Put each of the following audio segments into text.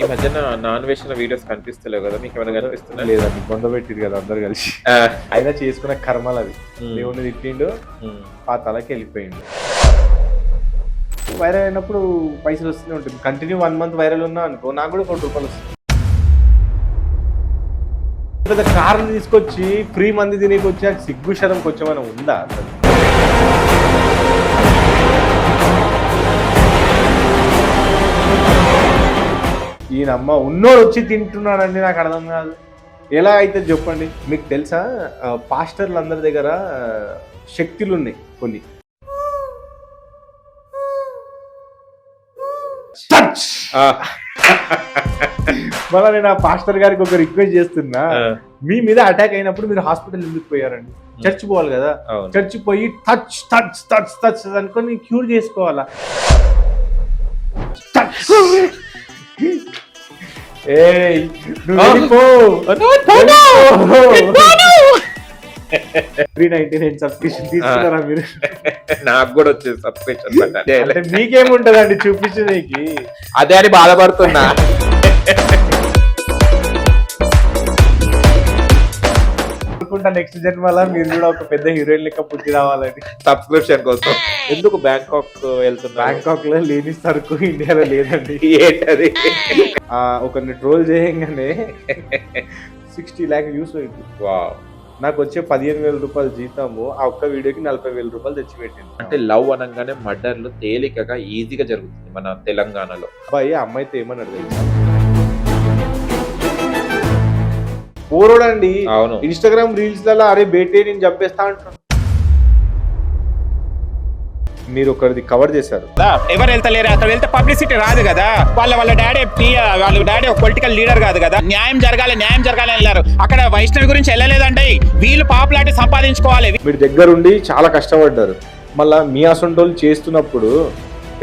ఈ మధ్యన నాన్ వేసిన వీడియోస్ కనిపిస్తలేవు కదా, మీకు ఏమైనా కనిపిస్తుందా? లేదండి, బొందబెట్టిరు కదా అందరు కలిసి. అయినా చేసుకున్న కర్మలు అవి. దేవుడిని తిట్టిండు, ఆ తలకి వెళ్ళిపోయిండు. వైరల్ అయినప్పుడు పైసలు వస్తూనే ఉంటుంది. కంటిన్యూ 1 month వైరల్ ఉన్నా అనుకో, నాకు కూడా ₹1 వస్తుంది. పెద్ద కార్లు తీసుకొచ్చి ఫ్రీ మంది తినేకి వచ్చి సిగ్గు శరం కొంచెం ఉందా అసలు? ఈయనమ్మ ఉన్నోడు వచ్చి తింటున్నాడండి, నాకు అర్థం కాదు. ఎలా అయితే చెప్పండి. మీకు తెలుసా, పాస్టర్లు అందరి దగ్గర శక్తులు ఉన్నాయి కొన్ని. మళ్ళీ నేను ఆ పాస్టర్ గారికి ఒక రిక్వెస్ట్ చేస్తున్నా, మీ మీద అటాక్ అయినప్పుడు మీరు హాస్పిటల్ ఎందుకు పోయారండి? చర్చ్ పోవాలి కదా, చర్చ్ పోయి టచ్ టచ్ టచ్ టచ్ అనుకొని క్యూర్ చేసుకోవాలా? ఏయ్ నువ్వు వెళ్ళిపో. 399 సబ్స్క్రిప్షన్ తీసుకున్నారా మీరు? నాకు కూడా వచ్చేది సబ్స్క్రిప్షన్. అంటే మీకేముంటదండి చూపించడానికి? అదే అని బాధపడుతున్నా. నెక్స్ట్ జన్మలా మీరు కూడా ఒక పెద్ద హీరోయిన్ లెక్క పుట్టి రావాలని సబ్స్క్రిప్షన్ కోసం. ఎందుకు బ్యాంకాక్ వెళ్తున్నా? బ్యాంకాక్ లో లేని సరుకు ఇండియాలో లేదండి. ఏంటది? ఒకరిని ట్రోల్ చేయగానే 60 lakh వ్యూస్ అయింది. వావ్. నాకు వచ్చే ₹15,000 జీతము ఆ ఒక్క వీడియోకి ₹40,000 తెచ్చిపెట్టింది. అంటే లవ్ అనగానే మర్డర్లు తేలికగా ఈజీగా జరుగుతుంది మన తెలంగాణలో. అబ్బాయి అమ్మాయితో ఏమన్నాడు తెలుసా? పోరోడండి. అవును, ఇన్స్టాగ్రామ్ రీల్స్ లలో అరే బేటే నేను చంపేస్తా అంటున్నాను. మీరు ఒకరిది కవర్ చేశారు. ఎవరు వెళ్తలేరు, అక్కడ వెళ్తే పబ్లిసిటీ రాదు కదా. వాళ్ళ డాడీ ఒక పొలిటికల్ లీడర్ కాదు కదా. న్యాయం జరగాలి వెళ్ళారు. అక్కడ వైష్ణవి గురించి వెళ్ళలేదండి. వీళ్ళు పాపులారిటీ సంపాదించుకోవాలి. మీరు దగ్గరుండి చాలా కష్టపడ్డారు. మళ్ళా మీ అసొంటోళ్ళు చేస్తున్నప్పుడు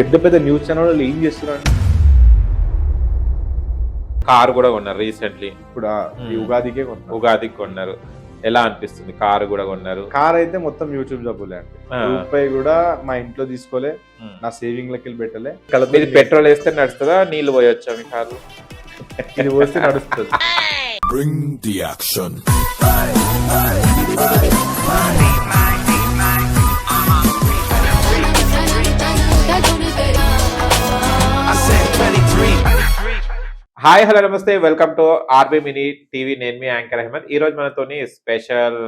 పెద్ద పెద్ద న్యూస్ ఛానల్ ఏం చేస్తున్నారు? కారు కూడా కొన్నారు రీసెంట్లీ. ఇప్పుడు ఈ ఉగాదికి కొన్నారు. ఎలా అనిపిస్తుంది? కారు కూడా కొన్నారు. కార్ అయితే మొత్తం యూట్యూబ్ జబ్బులే అండి. రూపాయి కూడా మా ఇంట్లో తీసుకోలే, నా సేవింగ్ లెక్కలు పెట్టలే. మీరు పెట్రోల్ వేస్తే నడుస్తుందా, నీళ్లు పోయొచ్చా మీ కారు? ఇది పోస్తే నడుస్తుంది. Bring the action. Hi, hello, నమస్తే, welcome to RB mini TV. నేను మీ యాంకర్ అహ్మద్. ఈ రోజు మనతోని special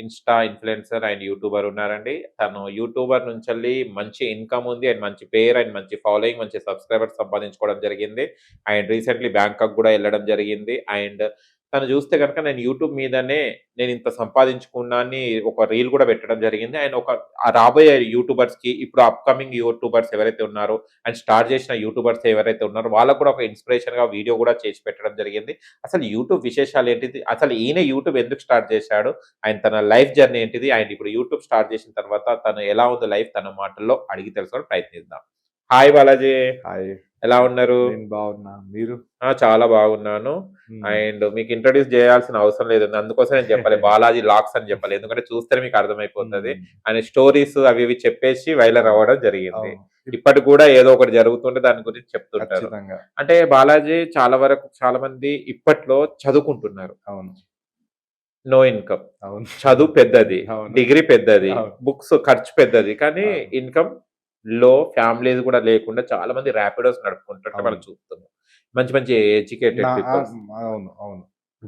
insta influencer and YouTuber ఉన్నారండి. తను యూట్యూబర్ నుంచి మంచి ఇన్కమ్ ఉంది అండ్ మంచి పేరు అండ్ మంచి ఫాలోయింగ్, మంచి సబ్స్క్రైబర్స్ సంపాదించుకోవడం జరిగింది. అండ్ రీసెంట్లీ బ్యాంకాక్ కూడా వెళ్ళడం జరిగింది. అండ్ తను చూస్తే కనుక నేను యూట్యూబ్ మీదనే నేను ఇంత సంపాదించుకున్నాన్ని ఒక రీల్ కూడా పెట్టడం జరిగింది. అండ్ ఒక రాబోయే యూట్యూబర్స్ కి, ఇప్పుడు అప్కమింగ్ యూట్యూబర్స్ ఎవరైతే ఉన్నారో అండ్ స్టార్ట్ చేసిన యూట్యూబర్స్ ఎవరైతే ఉన్నారో వాళ్ళకు కూడా ఒక ఇన్స్పిరేషన్ గా వీడియో కూడా చేసి పెట్టడం జరిగింది. అసలు యూట్యూబ్ విశేషాలు ఏంటిది, అసలు ఈయన యూట్యూబ్ ఎందుకు స్టార్ట్ చేశాడు, అండ్ తన లైఫ్ జర్నీ ఏంటిది, అండ్ ఇప్పుడు యూట్యూబ్ స్టార్ట్ చేసిన తర్వాత తను ఎలా ఉంది లైఫ్, తన మాటల్లో అడిగి తెలుసుకోవడం ప్రయత్నిద్దాం. హాయ్ బాలాజీ. హాయ్, ఎలా ఉన్నారు? బాగున్నా, మీరు? చాలా బాగున్నాను. అండ్ మీకు ఇంట్రొడ్యూస్ చేయాల్సిన అవసరం లేదు, అందుకోసం నేను చెప్పాలి బాలాజీ లాక్స్ అని చెప్పాలి, ఎందుకంటే చూస్తే మీకు అర్థమైపోతుంది. ఆయన స్టోరీస్ అవి ఇవి చెప్పేసి వైరల్ అవ్వడం జరిగింది. ఇప్పటికి కూడా ఏదో ఒకటి జరుగుతుంటే దాని గురించి చెప్తుంటారు. అంటే బాలాజీ చాలా వరకు చాలా మంది ఇప్పట్లో చదువుకుంటున్నారు. అవును. No income. అవును. చదువు పెద్దది, డిగ్రీ పెద్దది, బుక్స్ ఖర్చు పెద్దది, కానీ ఇన్కమ్ లో ఫ్యామిలీస్ కూడా లేకుండా చాలా మంది ర్యాపిడోస్ నడుపుకుంటుంటే మనం చూస్తున్నాం. మంచి మంచి ఎడ్యుకేటెడ్ పీపుల్స్. అవును అవును.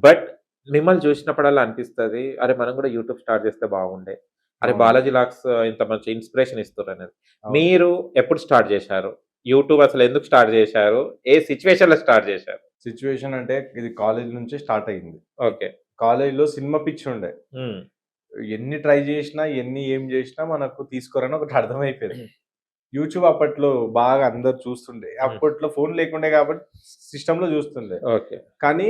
బట్ మిమ్మల్ని చూసినప్పుడల్లా అనిపిస్తుంది, అరే మనం కూడా యూట్యూబ్ స్టార్ట్ చేస్తే బాగుండే, అరే బాలాజీ లాక్స్ ఇంత మంచి ఇన్స్పిరేషన్ ఇస్తున్నారు అనేది. మీరు ఎప్పుడు స్టార్ట్ చేశారు యూట్యూబ్? అసలు ఎందుకు స్టార్ట్ చేశారు? ఏ సిచ్యువేషన్ లో స్టార్ట్ చేశారు? సిచ్యువేషన్ అంటే ఇది కాలేజ్ నుంచి స్టార్ట్ అయింది. ఓకే. కాలేజ్ లో సినిమా పిచ్చి ఉండే. ఎన్ని ట్రై చేసినా ఏం చేసినా మనకు తీసుకోరని ఒకటి అర్థమైపోయింది. యూట్యూబ్ అప్పట్లో బాగా అందరు చూస్తుండే. అప్పట్లో ఫోన్ లేకుండే కాబట్టి సిస్టమ్ లో చూస్తుండే. ఓకే. కానీ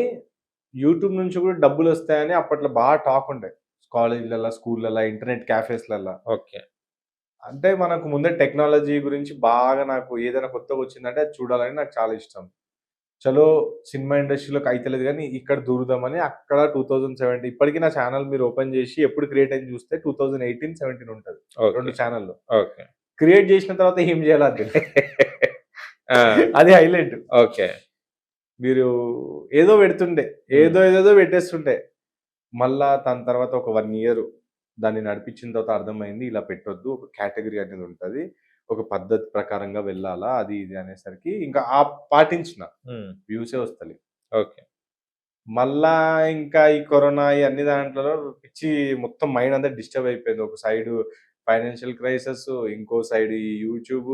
యూట్యూబ్ నుంచి కూడా డబ్బులు వస్తాయని అప్పట్లో బాగా టాక్ ఉండే, కాలేజ్లలో, స్కూళ్ళలో, ఇంటర్నెట్ క్యాఫేస్లలో. ఓకే. అంటే మనకు ముందే టెక్నాలజీ గురించి బాగా, నాకు ఏదైనా కొత్తగా వచ్చిందంటే అది చూడాలని నాకు చాలా ఇష్టం. చలో సినిమా ఇండస్ట్రీలోకి అయితలేదు కానీ ఇక్కడ దూరుదామని అక్కడ 2017, ఇప్పటికీ నా ఛానల్ మీరు ఓపెన్ చేసి ఎప్పుడు క్రియేట్ అయింది చూస్తే 2018-17 ఉంటుంది. 2 ఛానల్లో ఓకే. క్రియేట్ చేసిన తర్వాత ఏం చేయాలి అది హైలైట్. ఓకే. మీరు ఏదో పెడుతుండే ఏదో పెట్టేస్తుండే. మళ్ళా దాని తర్వాత ఒక 1 ఇయర్ దాన్ని నడిపించిన తర్వాత అర్థమైంది ఇలా పెట్టొద్దు. ఒక కేటగరీ అనేది ఉంటది. ఒక పద్ధతి ప్రకారంగా వెళ్ళాలా అది ఇది అనేసరికి ఇంకా పాటించిన. వ్యూసే వస్తలేవు. ఓకే. మళ్ళా ఇంకా ఈ కరోనా ఈ అన్ని దాంట్లలో పిచ్చి మొత్తం మైండ్ అంతా డిస్టర్బ్ అయిపోయింది. ఒక సైడు ఫైనాన్షియల్ క్రైసిస్, ఇంకో సైడ్ ఈ యూట్యూబ్,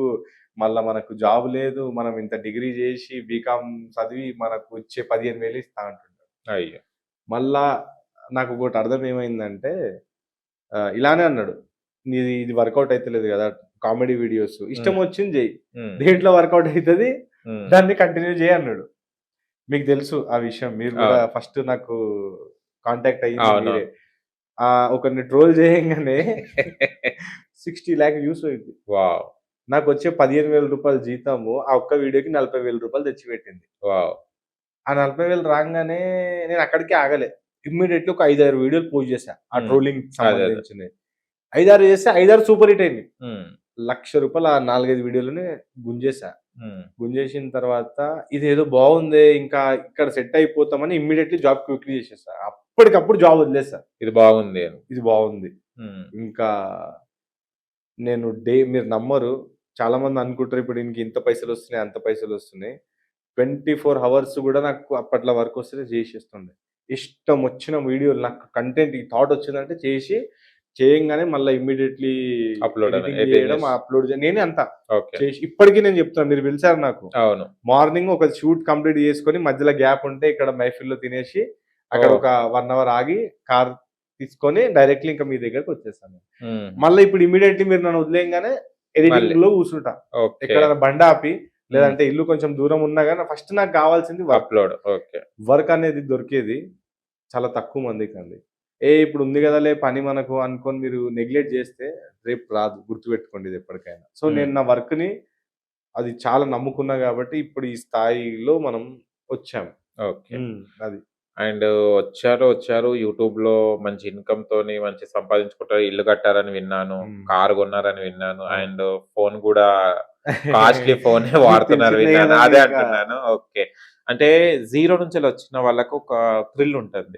మళ్ళా మనకు జాబ్ లేదు. మనం ఇంత డిగ్రీ చేసి బీకామ్ చదివి మనకు వచ్చే 15,000 ఇస్తా అంటుంటారు. అయ్యో! మళ్ళా నాకు ఒకటి అర్థం ఏమైందంటే ఇలానే అన్నాడు. నీది ఇది వర్కౌట్ అయితలేదు కదా! కామెడీ వీడియోస్ ఇష్టం వచ్చింది చెయ్యి. దేంట్లో వర్కౌట్ అయితది దాన్ని కంటిన్యూ చేయి అన్నాడు. మీకు తెలుసు ఆ విషయం. మీరు కూడా ఫస్ట్ నాకు కాంటాక్ట్ అయ్యింది మీరే. ఒకరిని ట్రోల్ చేయంగానే 60 lakh వ్యూస్ అయింది. వావ్! నాకు వచ్చే 15,000 రూపాయల జీతము ఆ ఒక్క వీడియోకి 40,000 రూపాయలు తెచ్చిపెట్టింది. వావ్! ఆ 40,000 రాగానే నేను అక్కడికి ఆగలే. ఇమ్మీడియట్లీ ఒక 5-6 వీడియోలు పోస్ట్ చేశా ఆ ట్రోలింగ్ సంబంధించినవి. 5-6 చేస్తే 5-6 సూపర్ హిట్ అయింది. ₹1,00,000 ఆ 4-5 వీడియోలనే గుంజేశా. గుంజేసిన తర్వాత ఇదేదో బాగుంది ఇంకా ఇక్కడ సెట్ అయిపోతామని ఇమ్మీడియట్లీ జాబ్ క్విక్లీ చేసేసా. అప్పటికప్పుడు జాబ్ వదిలేసా. ఇది బాగుంది అని. ఇది బాగుంది. ఇంకా నేను మీరు నమ్మరు, చాలా మంది అనుకుంటారు ఇప్పుడు ఇంక ఇంత పైసలు వస్తున్నాయి అంత పైసలు వస్తున్నాయి. 24 hours కూడా నాకు అప్పట్లో వర్క్ వస్తే చేసేస్తుండే. ఇష్టం వచ్చిన వీడియోలు నాకు కంటెంట్ ఈ థాట్ వచ్చిందంటే చేయంగానే మళ్ళీ ఇమ్మీడియట్లీ అప్లోడ్ చేయడం నేనే అంతా చేసి ఇప్పటికీ నేను చెప్తాను. మీరు పిలిచారు నాకు. అవును. మార్నింగ్ ఒక షూట్ కంప్లీట్ చేసుకొని మధ్యలో గ్యాప్ ఉంటే ఇక్కడ మైఫిల్లో తినేసి అక్కడ ఒక 1 hour ఆగి కార్ తీసుకొని డైరెక్ట్లీ ఇంకా మీ దగ్గరకు వచ్చేస్తాను. మళ్ళీ ఇప్పుడు ఇమీడియట్లీ మీరు నన్ను వదిలేయంగానే ఎడిటింగ్ లో కూర్చుంటా. ఇక్కడ బండ ఆపి లేదంటే ఇల్లు కొంచెం దూరం ఉన్నా కానీ ఫస్ట్ నాకు కావాల్సింది అప్లోడ్. వర్క్ అనేది దొరికేది చాలా తక్కువ మందికి అండి. ఇప్పుడు ఉంది కదాలే పని మనకు అనుకొని మీరు నెగ్లెక్ట్ చేస్తే రేపు రాదు. గుర్తుపెట్టుకోండి ఇది ఎప్పటికైనా. సో నేను నా వర్క్ ని అది చాలా నమ్ముకున్నా కాబట్టి ఇప్పుడు ఈ స్థాయిలో మనం వచ్చాము. ఓకే. అది. అండ్ వచ్చారు యూట్యూబ్ లో మంచి ఇన్కమ్ తోని మంచి సంపాదించుకుంటారు. ఇల్లు కట్టారని విన్నాను, కారు కొన్నారని విన్నాను, అండ్ ఫోన్ కూడా కాస్ట్లీ ఫోన్ వాడుతున్నారు విన్నాను. అదే అంటున్నాను. ఓకే. అంటే జీరో నుంచి వచ్చిన వాళ్ళకు ఒక థ్రిల్ ఉంటుంది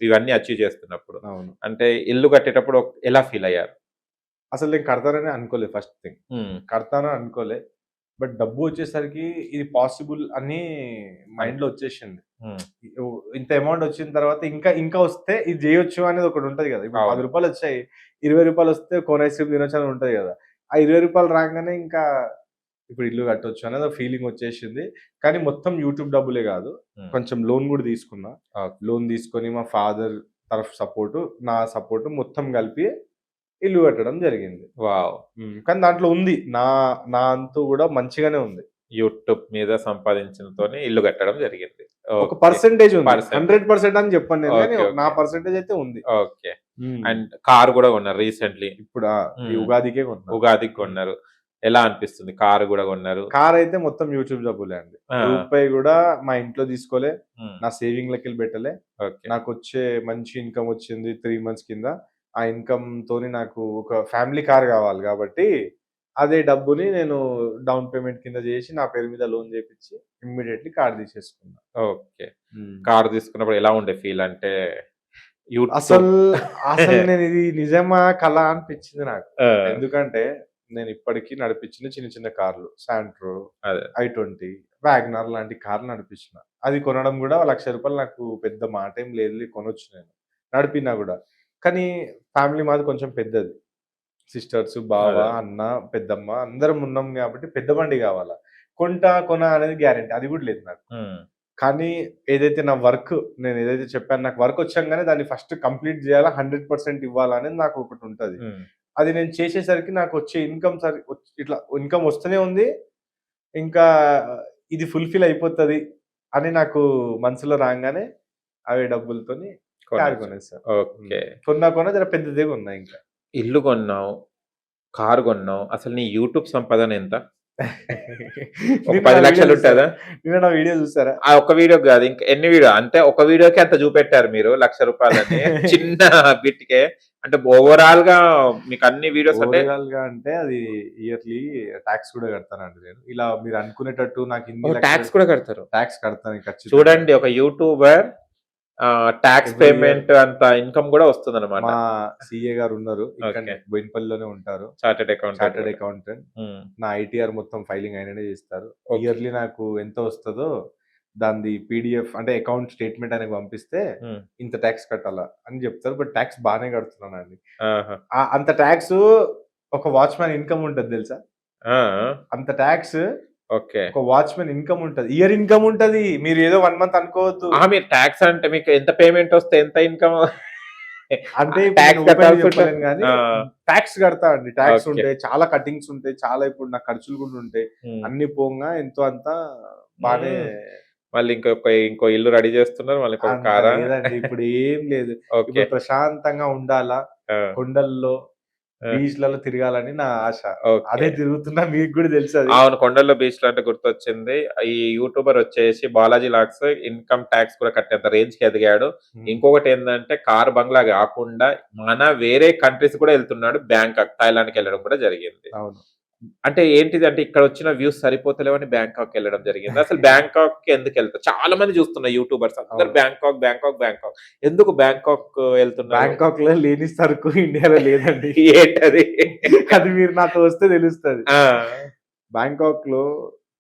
ఇవన్నీ అచీవ్ చేస్తున్నప్పుడు. అంటే ఇల్లు కట్టేటప్పుడు ఎలా ఫీల్ అయ్యారు? అసలు నేను కడతానని అనుకోలేదు. ఫస్ట్ థింగ్ కడతానని అనుకోలే. బట్ డబ్బు వచ్చేసరికి ఇది పాసిబుల్ అని మైండ్ లో వచ్చేసింది. ఇంత అమౌంట్ వచ్చిన తర్వాత ఇంకా వస్తే ఇది చేయొచ్చు అనేది ఒకటి ఉంటది కదా. ఇప్పుడు ₹10 వచ్చాయి, ₹20 వస్తే కోన్ ఐస్ క్రీమ్ తినొచ్చు అని ఉంటది కదా. ఆ ₹20 రాగానే ఇంకా ఇప్పుడు ఇల్లు కట్టొచ్చు అనేది ఫీలింగ్ వచ్చేసింది. కానీ మొత్తం యూట్యూబ్ డబ్బులే కాదు, కొంచెం లోన్ కూడా తీసుకున్నా. లోన్ తీసుకొని మా ఫాదర్ తరఫు సపోర్టు, నా సపోర్టు మొత్తం కలిపి ఇల్లు కట్టడం జరిగింది. వావ్! కానీ దాంట్లో ఉంది నా అంతు కూడా మంచిగానే ఉంది. యూట్యూబ్ మీద సంపాదించడంతోనే ఇల్లు కట్టడం జరిగింది. ఒక పర్సెంటేజ్ ఉంది. 100% అని చెప్పండి కానీ నా పర్సెంటేజ్ అయితే ఉంది. ఓకే. అండ్ కార్ కూడా కొన్నారు రీసెంట్లీ. ఇప్పుడు ఈ ఉగాదికే కొన్నారు. ఉగాదికి కొన్నారు. ఎలా అనిపిస్తుంది? కారు కూడా కొన్నారు. కార్ అయితే మొత్తం యూట్యూబ్ డబ్బులే అండి. రూపాయి కూడా మా ఇంట్లో తీసుకోలే, నా సేవింగ్ లెక్కలు పెట్టలే. నాకు వచ్చే మంచి ఇన్కమ్ వచ్చింది 3 months కింద. ఆ ఇన్కమ్ తోని నాకు ఒక ఫ్యామిలీ కార్ కావాలి కాబట్టి అదే డబ్బుని నేను డౌన్ పేమెంట్ కింద చేసి నా పేరు మీద లోన్ చేపించి ఇమ్మీడియట్లీ కార్ తీసేసుకున్నా. ఓకే. కార్ తీసుకున్నప్పుడు ఎలా ఉండే ఫీల్? అంటే అసలు నేను ఇది నిజమా కళ అనిపించింది నాకు. ఎందుకంటే నేను ఇప్పటికీ నడిపించిన చిన్న చిన్న కార్లు, శాంట్రో, i20, వ్యాగనర్ లాంటి కార్లు నడిపించిన. అది కొనడం కూడా ₹1,00,000 నాకు పెద్ద మాట ఏం లేదు, కొనొచ్చు నేను నడిపినా కూడా. కానీ ఫ్యామిలీ మాది కొంచెం పెద్దది. సిస్టర్స్, బావ, అన్న, పెద్దమ్మ అందరం ఉన్నాం కాబట్టి పెద్ద బండి కావాలా. కొన అనేది గ్యారెంటీ అది కూడా లేదు నాకు. కానీ ఏదైతే నా వర్క్ నేను ఏదైతే చెప్పాను, నాకు వర్క్ వచ్చాగానే దాన్ని ఫస్ట్ కంప్లీట్ చేయాలా, 100% ఇవ్వాలనేది నాకు ఒకటి ఉంటుంది. అది నేను చేసేసరికి నాకు వచ్చే ఇన్కమ్ ఇట్లా ఇన్కమ్ వస్తూనే ఉంది. ఇంకా ఇది ఫుల్ఫిల్ అయిపోతుంది అని నాకు మనసులో రాగానే అవే డబ్బులతోని కారు కొనేసాను. ఓకే. కొన్నా జర పెద్దదే కొన్నా. ఇంకా ఇల్లు కొన్నావు, కారు కొన్నావు. అసలు నీ యూట్యూబ్ సంపాదన ఎంత? ఒక 10 లక్షలు ఉంటుందా? నిన్న నా వీడియో చూసారా? ఆ ఒక్క వీడియో కాదు, ఇంకా ఎన్ని వీడియో అంటే ఒక వీడియోకి అంత చూపెట్టారు మీరు ₹1,00,000 చిన్న బిట్కే. అంటే ఓవరాల్ గా మీకు అన్ని వీడియోస్ అంటే ఓవరాల్ గా అంటే అది ఇయర్లీ ట్యాక్స్ కూడా కడతానండి నేను. ఇలా మీరు అనుకునేటట్టు నాకు ఇన్ని ట్యాక్స్ కూడా కడతారు. ట్యాక్స్ కడతాను ఖచ్చితంగా. చూడండి, ఒక YouTuber tax Every year. Payment అంత ఇన్కమ్ కూడా వస్తుంది అనమాట. మా సిఏ గారు ఉన్నారు ఇక్కడ Okay. బోయినపల్లిలోనే ఉంటారు. Chartered chartered account. అకౌంటెంట్. నా ఐటీఆర్ మొత్తం ఫైలింగ్ ఆయననే చేస్తారు. Okay. ఇయర్లీ నాకు ఎంత వస్తుందో దాని పీడిఎఫ్ అంటే అకౌంట్ స్టేట్మెంట్ అనేది పంపిస్తే ఇంత ట్యాక్స్ కట్టాలా అని చెప్తారు. బట్ ట్యాక్స్ బాగానే కడుతున్నానండి. అంత ట్యాక్స్ ఒక వాచ్మ్యాన్ ఇన్కమ్ ఉంటది తెలుసా? అంత ట్యాక్స్ ఓకే. ఒక వాచ్మెన్ ఇన్కమ్ ఉంటది, ఇయర్ ఇన్కమ్ ఉంటది. మీరు ఏదో 1 మంత్ అనుకోవద్దు. మీరు ట్యాక్స్ అంటే మీకు ఎంత పేమెంట్ వస్తే ఎంత ఇన్కమ్ అంటే tax కట్టాల్సి చెప్పలేను కానీ ట్యాక్స్ కడతా అండి. Tax Okay. ఉంటాయి, చాలా కటింగ్స్ ఉంటాయి, చాలా ఇప్పుడు నా ఖర్చులు కూడా ఉంటాయి. అన్ని పోగా ఎంతో అంత బానే. మళ్ళీ ఇంకో ఇల్లు రెడీ చేస్తున్నారు, మళ్ళీ ఇంకొక అంత కారా? లేదండి, ఇప్పుడు ఏం లేదు. ఓకే. ఇప్పుడు ప్రశాంతంగా ఉండాలా, కొండల్లో బీచ్లలో తిరగాలని నా ఆశ. అదే తిరుగుతున్నా, మీకు కూడా తెలుసు అది. అవును, కొండల్లో బీచ్ లో అంటే గుర్తొచ్చింది. ఈ యూట్యూబర్ వచ్చేసి బాలాజీ లాక్స్ ఇన్కమ్ ట్యాక్స్ కూడా కట్టేంత రేంజ్ కి ఎదిగాడు. ఇంకొకటి ఏంటంటే కార్ బంగ్లా కాకుండా మన వేరే కంట్రీస్ కూడా వెళ్తున్నాడు. బ్యాంకాక్, థాయిలాండ్ కి వెళ్ళడం కూడా జరిగింది. అవును. అంటే ఏంటిది అంటే ఇక్కడ వచ్చిన వ్యూస్ సరిపోతలేవని బ్యాంకాక్ వెళ్ళడం జరిగింది. అసలు బ్యాంకాక్ కి ఎందుకు వెళ్తారు? చాలా మంది చూస్తున్నారు యూట్యూబర్స్ అందరు అవును. Bangkok Bangkok Bangkok. ఎందుకు బ్యాంకాక్ వెళ్తున్నారు? బ్యాంకాక్ లో లేని సరుకు ఇండియాలో లేదండి. ఏంటది? అది మీరు నాతో వస్తే తెలుస్తుంది. ఆ, బ్యాంకాక్ లో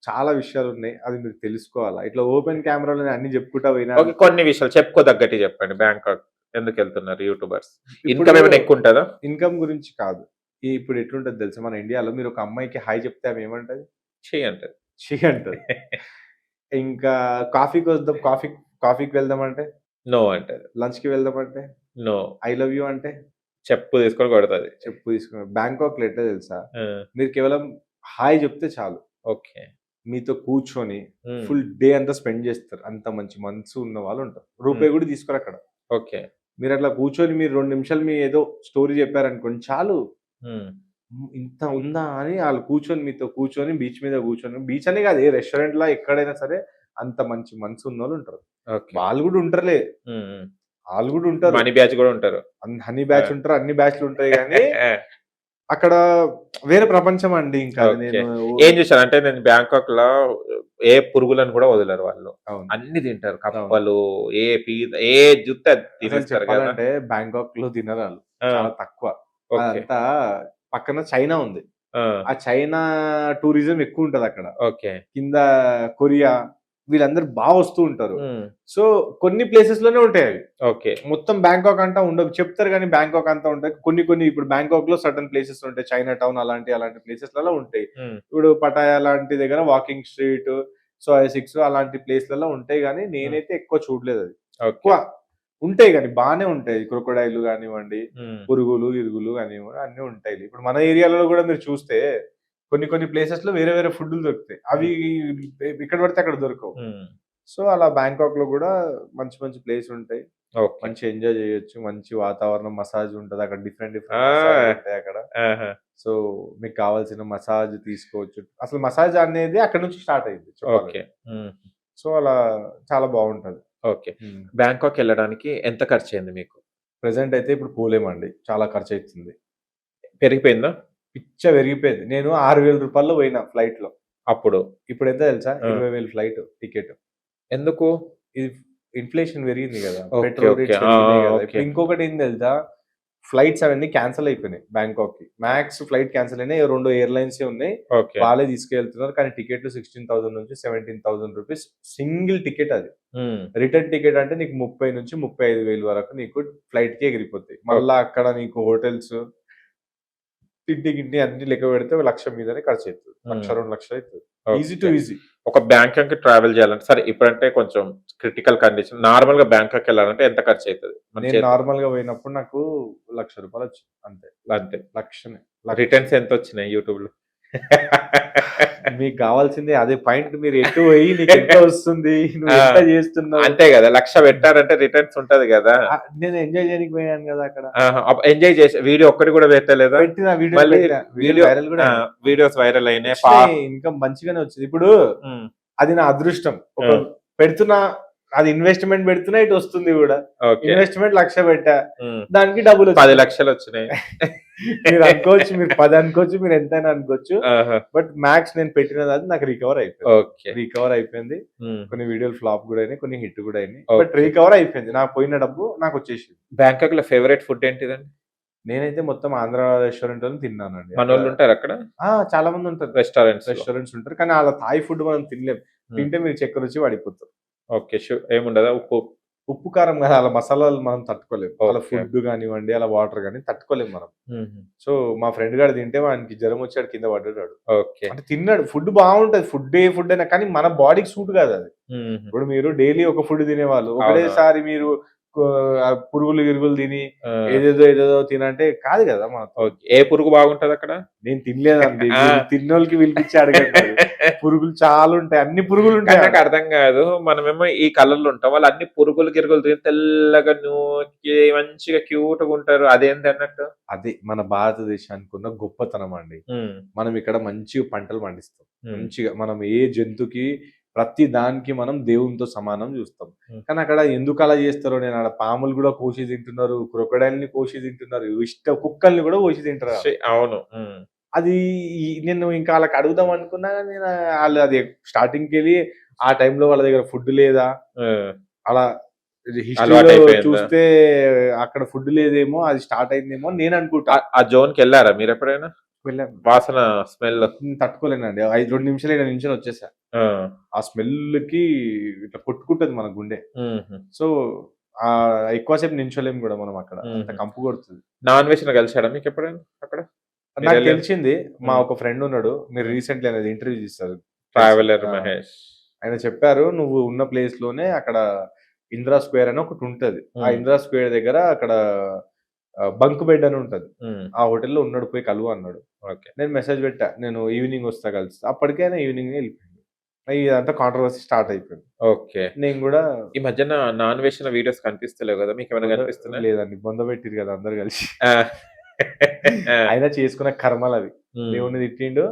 చాలా విషయాలు ఉన్నాయి, అది మీరు తెలుసుకోవాలా. ఇట్లా ఓపెన్ కెమెరాలో అన్ని చెప్పుకుంటా పోయినా ఓకే, కొన్ని విషయాలు చెప్పుకోదగ్గట్టు చెప్పండి. బ్యాంకాక్ ఎందుకు వెళ్తున్నారు యూట్యూబర్స్? ఇప్పుడు ఇన్కమ్ ఏమైనా ఎక్కువ ఉంటుందా? ఇన్కమ్ గురించి కాదు. ఇప్పుడు ఎట్లుంటది తెలుసా, మన ఇండియాలో మీరు ఒక అమ్మాయికి హాయ్ చెప్తే ఆమె ఏమంటది? చేయంటది. షీ అంటది. ఇంకా కాఫీకి వద్దాం, కాఫీకి వెళ్దామంటే, నో అంటది. లంచ్ కి వెళ్దామంటే, నో, ఐ లవ్ యూ అంటే చెప్పు తీసుకొని కొడుతుంది. చెప్పు తీసుకున్నాడు. బ్యాంకాక్ లో ఎట్లా తెలుసా, మీరు కేవలం హాయ్ చెప్తే చాలు, ఓకే. మీతో కూర్చొని ఫుల్ డే అంతా స్పెండ్ చేస్తారు. అంత మంచి మనసు ఉన్న వాళ్ళు ఉంటారు. రూపాయి కూడా తీసుకోరు అక్కడ. ఓకే. మీరు అట్లా కూర్చొని మీరు 2 నిమిషాలు మీ ఏదో స్టోరీ చెప్పారనుకోండి, చాలు. ఇంత ఉందా అని వాళ్ళు మీతో కూర్చొని బీచ్ మీద కూర్చొని, బీచ్ అనే కాదు, ఏ రెస్టారెంట్ లో ఎక్కడైనా సరే అంత మంచి మనసు ఉన్న వాళ్ళు ఉంటారు. వాళ్ళు కూడా ఉంటారులే, వాళ్ళు కూడా ఉంటారు, మనీ బ్యాచ్ కూడా ఉంటారు, హనీ బ్యాచ్ ఉంటారు, అన్ని బ్యాచ్లు ఉంటాయి. కానీ అక్కడ వేరే ప్రపంచం అండి. ఇంకా Okay. నేను ఏం చూసాను అంటే, నేను బ్యాంకాక్ లో ఏ పురుగులను కూడా వదలరు వాళ్ళు. అవును. అన్ని తింటారు, కప్పలు, ఏ జుత్త అసలు తినేస్తారు కదా. చెప్పాలంటే బ్యాంకాక్ లో తినరాలు చాలా తక్కువ. ఓకే. అదంతా పక్కన చైనా ఉంది, ఆ, ఆ చైనా టూరిజం ఎక్కువ ఉంటది అక్కడ. ఓకే. కింద కొరియా, వీళ్ళందరూ బాగా వస్తూ ఉంటారు. ఉమ్, సో కొన్ని ప్లేసెస్ లోనే ఉంటాయి అవి, ఓకే. మొత్తం బ్యాంకాక్ అంతా ఉండవు. చెప్తారు కానీ బ్యాంకాక్ అంతా ఉంటాయి. కొన్ని ఇప్పుడు బ్యాంకాక్ లో సర్టన్ ప్లేసెస్ ఉంటాయి, చైనా టౌన్ అలాంటి ప్లేసెస్ లలో ఉంటాయి. ఉమ్, ఇప్పుడు పటాయా లాంటి దగ్గర వాకింగ్ స్ట్రీట్, సో I6 అలాంటి ప్లేస్లలో ఉంటాయి. కానీ నేనైతే ఎక్కువ చూడలేదు. అది ఓకే. ఎక్కువ ఉంటాయి కానీ బాగానే ఉంటాయి. క్రొకొడైలు కానివ్వండి, ఉమ్, పురుగులు ఇరుగులు కానివ్వండి, అన్ని ఉంటాయి. ఇప్పుడు మన ఏరియాలో కూడా మీరు చూస్తే కొన్ని ప్లేసెస్ లో వేరే వేరే ఫుడ్లు దొరుకుతాయి, అవి ఇక్కడ పడితే అక్కడ దొరకవు. ఉమ్, సో అలా బ్యాంకాక్ లో కూడా మంచి మంచి ప్లేస్ ఉంటాయి, ఓకే. మంచి ఎంజాయ్ చేయొచ్చు, మంచి వాతావరణం, మసాజ్ ఉంటది అక్కడ, డిఫరెంట్ ఆ. ఉంటాయి అక్కడ. ఆహా, సో మీకు కావాల్సిన మసాజ్ తీసుకోవచ్చు. అసలు మసాజ్ అనేది అక్కడ నుంచి స్టార్ట్ అయింది ఓకే. ఉమ్, సో అలా చాలా బాగుంటది. ఓకే. బ్యాంకాక్ వెళ్ళడానికి ఎంత ఖర్చు అయింది మీకు? ప్రెసెంట్ అయితే ఇప్పుడు పోలేమండి, చాలా ఖర్చు అవుతుంది, పెరిగిపోయిందా పిచ్చ పెరిగిపోయింది. నేను 6,000 రూపాయల్లో పోయినా ఫ్లైట్ లో. అప్పుడు? ఇప్పుడు ఎంత తెలుసా, 20,000 ఫ్లైట్ టికెట్. ఎందుకు? ఇది ఇన్ఫ్లేషన్ పెరిగింది కదా, Okay, పెట్రోల్ okay. రేట్స్ పెరిగినాయి కదా. Okay. ఇప్పుడు ఇంకొకటి ఏం తెలుసా, ఫ్లైట్స్ అవన్నీ క్యాన్సిల్ అయిపోయినాయి బ్యాంకాక్ కి. మ్యాక్స్ ఫ్లైట్ క్యాన్సిల్ అయినాయి, 2 ఎయిర్లైన్స్ ఉన్నాయి, ఓకే. వాళ్ళే తీసుకెళ్తున్నారు. కానీ టికెట్లు 16,000 నుంచి 17,000 రూపీస్ సింగిల్ టికెట్. అది ఉమ్, రిటర్న్ టికెట్ అంటే నీకు 30 నుంచి 35,000 వరకు నీకు ఫ్లైట్ కి ఎగిరిపోతాయి. మళ్ళా అక్కడ నీకు హోటల్స్, తిండి అన్ని లెక్క పెడితే 1,00,000 మీదనే ఖర్చు అవుతుంది, 1,00,000 2 లక్షలు అవుతుంది. Easy to easy. ఒక బ్యాంకాక్ కి ట్రావెల్ చేయాలంటే, సరే ఇప్పుడంటే కొంచెం క్రిటికల్ కండిషన్, నార్మల్ గా బ్యాంకాక్ వెళ్ళాలంటే ఎంత ఖర్చు అవుతుంది? నేను నార్మల్ గా పోయినప్పుడు నాకు 1,00,000 రూపాయలు వచ్చింది అంతే. అంతే. లక్షనే. రిటర్న్స్ ఎంత వచ్చినాయి యూట్యూబ్ లో? మీకు కావాల్సింది అదే పాయింట్. మీరు ఎటు పోయి నీకు ఎంత వస్తుంది, నువ్వు ఎంత చేస్తున్నావు. అంతే కదా, 1,00,000 పెట్టారంటే రిటర్న్స్ ఉంటది కదా. నేను ఎంజాయ్ చేయడానికి పోయాను కదా అక్కడ. ఎంజాయ్ చేసి వీడియో ఒక్కటి కూడా పెట్టలేదా? పెట్టిన మళ్ళీ వీడియో వైరల్ కూడా వీడియోస్ వైరల్ అయినాయి. ఇంకా మంచిగానే వచ్చింది. ఇప్పుడు అది నా అదృష్టం. ఒక పెడుతున్నా, అది ఇన్వెస్ట్మెంట్ పెడుతున్నా ఇటు వస్తుంది కూడా. ఇన్వెస్ట్మెంట్ 1,00,000 పెట్టా, దానికి డబ్బులు 10 లక్షలు వచ్చినాయి. మీరు అనుకోవచ్చు, మీరు 10 అనుకోవచ్చు, మీరు ఎంతైనా అనుకోవచ్చు. బట్ మ్యాక్స్ నేను పెట్టినది అది నాకు రికవర్ అయిపోయింది. కొన్ని వీడియోలు ఫ్లాప్ కూడా అయినాయి, కొన్ని హిట్ కూడా అయినాయి. బట్ రికవర్ అయిపోయింది. నాకు పోయిన డబ్బు నాకు వచ్చేసింది. బ్యాంకాక్ లో ఫేవరెట్ ఫుడ్ ఏంటిదండి? నేనైతే మొత్తం ఆంధ్ర రెస్టారెంట్ లో తిన్నానండి. మన వాళ్ళు ఉంటారు అక్కడ, చాలా మంది ఉంటారు. రెస్టారెంట్స్ ఉంటారు, కానీ అలా థాయ్ ఫుడ్ మనం తినలేం. తింటే మీరు చక్కెర వచ్చి పడిపోతారు. ఓకే, ఏముండదా? ఉప్పు కారం కదా, అలా మసాలాలు మనం తట్టుకోలేము. అలా ఫుడ్ కానివ్వండి, అలా వాటర్ కానీ తట్టుకోలేము మనం. సో మా ఫ్రెండ్ గారు తింటే వానికి జ్వరం వచ్చాడు, కింద పడ్డాడు. ఓకే, అంటే తిన్నాడు. ఫుడ్ బాగుంటది, ఫుడ్ అయినా కానీ మన బాడీకి సూట్ కాదు అది. ఇప్పుడు మీరు డైలీ ఒక ఫుడ్ తినేవాళ్ళు ఒకటేసారి మీరు పురుగులు గిరుగులు తిని ఏదేదో తినంటే కాదు కదా. ఏ పురుగు బాగుంటది అక్కడ? నేను తినలేదండి, తిన్నోళ్ళకి పిలిపించి అడగండి. పురుగులు చాలా ఉంటాయి, అన్ని పురుగులు ఉంటాయి. నాకు అర్థం కాదు, మనమేమో ఈ కలర్లు ఉంటాం, వాళ్ళు అన్ని పురుగులు గిరుగులు తిని తెల్లగా మంచిగా క్యూట్ గా ఉంటారు. అదేంటి అన్నట్టు? అది మన భారతదేశానికి ఉన్న గొప్పతనం అండి. మనం ఇక్కడ మంచిగా పంటలు పండిస్తాం. మంచిగా మనం ఏ జంతుకి ప్రతి దానికి మనం దేవునితో సమానం చూస్తాం. కానీ అక్కడ ఎందుకు అలా చేస్తారో, నేను అక్కడ పాములు కూడా కోసి తింటున్నారు, క్రొకడైల్ ని కోసి తింటున్నారు, కుక్కల్ని కూడా కోసి తింటారు. అవును, అది నేను ఇంకా వాళ్ళకి అడుగుదాం అనుకున్నా, నేను వాళ్ళు అది స్టార్టింగ్ వెళ్ళి ఆ టైంలో వాళ్ళ దగ్గర ఫుడ్ లేదా, అలా హిస్టరీలో చూస్తే అక్కడ ఫుడ్ లేదేమో, అది స్టార్ట్ అయిందేమో నేను అనుకుంటా. ఆ జోన్ కి వెళ్ళారా మీరు ఎప్పుడైనా? వెళ్ళాను. వాసన స్మెల్ తట్టుకోలేనండి. 2 నిమిషాలు నిమిషాలు వచ్చేసా. ఆ స్మెల్ కి ఇట్లా కొట్టుకుంటది మన గుండె. సో ఆ ఎక్కువసేపు నించోలేము కూడా మనం అక్కడ, అంత కంపు కొడుతుంది. నాన్ వెజ్ కలిసాడా మీకు ఎప్పుడైనా అక్కడ? నాకు తెలిసింది, మా ఒక ఫ్రెండ్ ఉన్నాడు, మీరు రీసెంట్లీ అనేది ఇంటర్వ్యూ చేస్తారు, ట్రావెలర్ మహేష్. ఆయన చెప్పారు, నువ్వు ఉన్న ప్లేస్ లోనే అక్కడ ఇందిరా స్క్వేర్ అని ఒకటి ఉంటది. ఆ ఇందిరా స్క్వేర్ దగ్గర అక్కడ బంక్ బెడ్ అని ఉంటది, ఆ హోటల్లో ఉన్నాడు, పోయి కలువు అన్నాడు. నేను మెసేజ్ పెట్టా, నేను ఈవినింగ్ వస్తా కలిసి. అప్పటికైనా ఈవినింగ్ వెళ్ళిపోయింది. ఇదంతా కాంట్రవర్సీ స్టార్ట్ అయిపోయింది. ఓకే, నేను కూడా ఈ మధ్యన నాన్ వెజ్ వీడియోస్ కనిపిస్తలేవు కదా, మీకు ఏమైనా కనిపిస్తున్నా? లేదండి, బొంద పెట్టిరు కదా అందరు కలిసి. ఆయన చేసుకున్న కర్మలు అవి. దేవుని తిట్టిండు,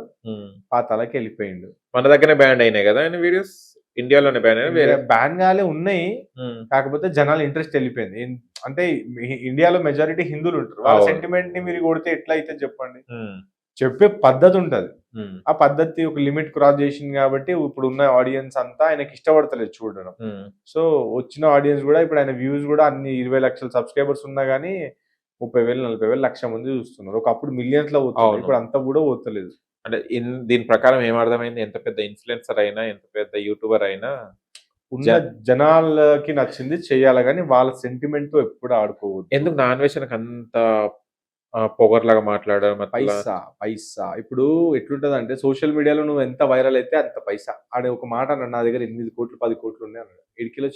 పాతాలకి వెళ్ళిపోయిండు. మన దగ్గర బ్యాన్ అయినాయి కదా ఆయన వీడియోస్, ఇండియాలోనే బ్యాన్ అయినా. బ్యాన్ కాలే, ఉన్నాయి, కాకపోతే జనాలు ఇంట్రెస్ట్ వెళ్ళిపోయింది. అంటే ఇండియాలో మెజారిటీ హిందువులు ఉంటారు, వాళ్ళ సెంటిమెంట్ ని మీరు కొడితే ఎట్లా అయితే చెప్పండి. చెప్పే పద్ధతి ఉంటది, ఆ పద్ధతి ఒక లిమిట్ క్రాస్ చేసింది కాబట్టి ఇప్పుడు ఉన్న ఆడియన్స్ అంతా ఆయనకి ఇష్టపడతలేదు చూడడం. సో వచ్చిన ఆడియన్స్ కూడా ఇప్పుడు ఆయన వ్యూస్ కూడా అన్ని 20 లక్షల సబ్స్క్రైబర్స్ ఉన్నా గానీ 30,000 40,000 లక్ష మంది చూస్తున్నారు. ఒకప్పుడు మిలియన్స్ లో పోతుంది, ఇప్పుడు అంతా కూడా పోతలేదు. అంటే దీని ప్రకారం ఏమర్థమైంది, ఎంత పెద్ద ఇన్ఫ్లుయెన్సర్ అయినా, ఎంత పెద్ద యూట్యూబర్ అయినా ఉన్న జనాలకి నచ్చింది చెయ్యాలి, కానీ వాళ్ళ సెంటిమెంట్ తో ఎప్పుడు ఆడుకోవద్దు. ఎందుకు నాన్ వెజ్ అంత పొగర్లాగా మాట్లాడడం? పైసా ఇప్పుడు ఎట్లుంటది అంటే, సోషల్ మీడియాలో నువ్వు ఎంత వైరల్ అయితే అంత పైసా. ఆడే ఒక మాట అన్నాడు, నా దగ్గర 8 కోట్లు 10 కోట్లు ఉన్నాయి అన్నాడు. 7 కిలో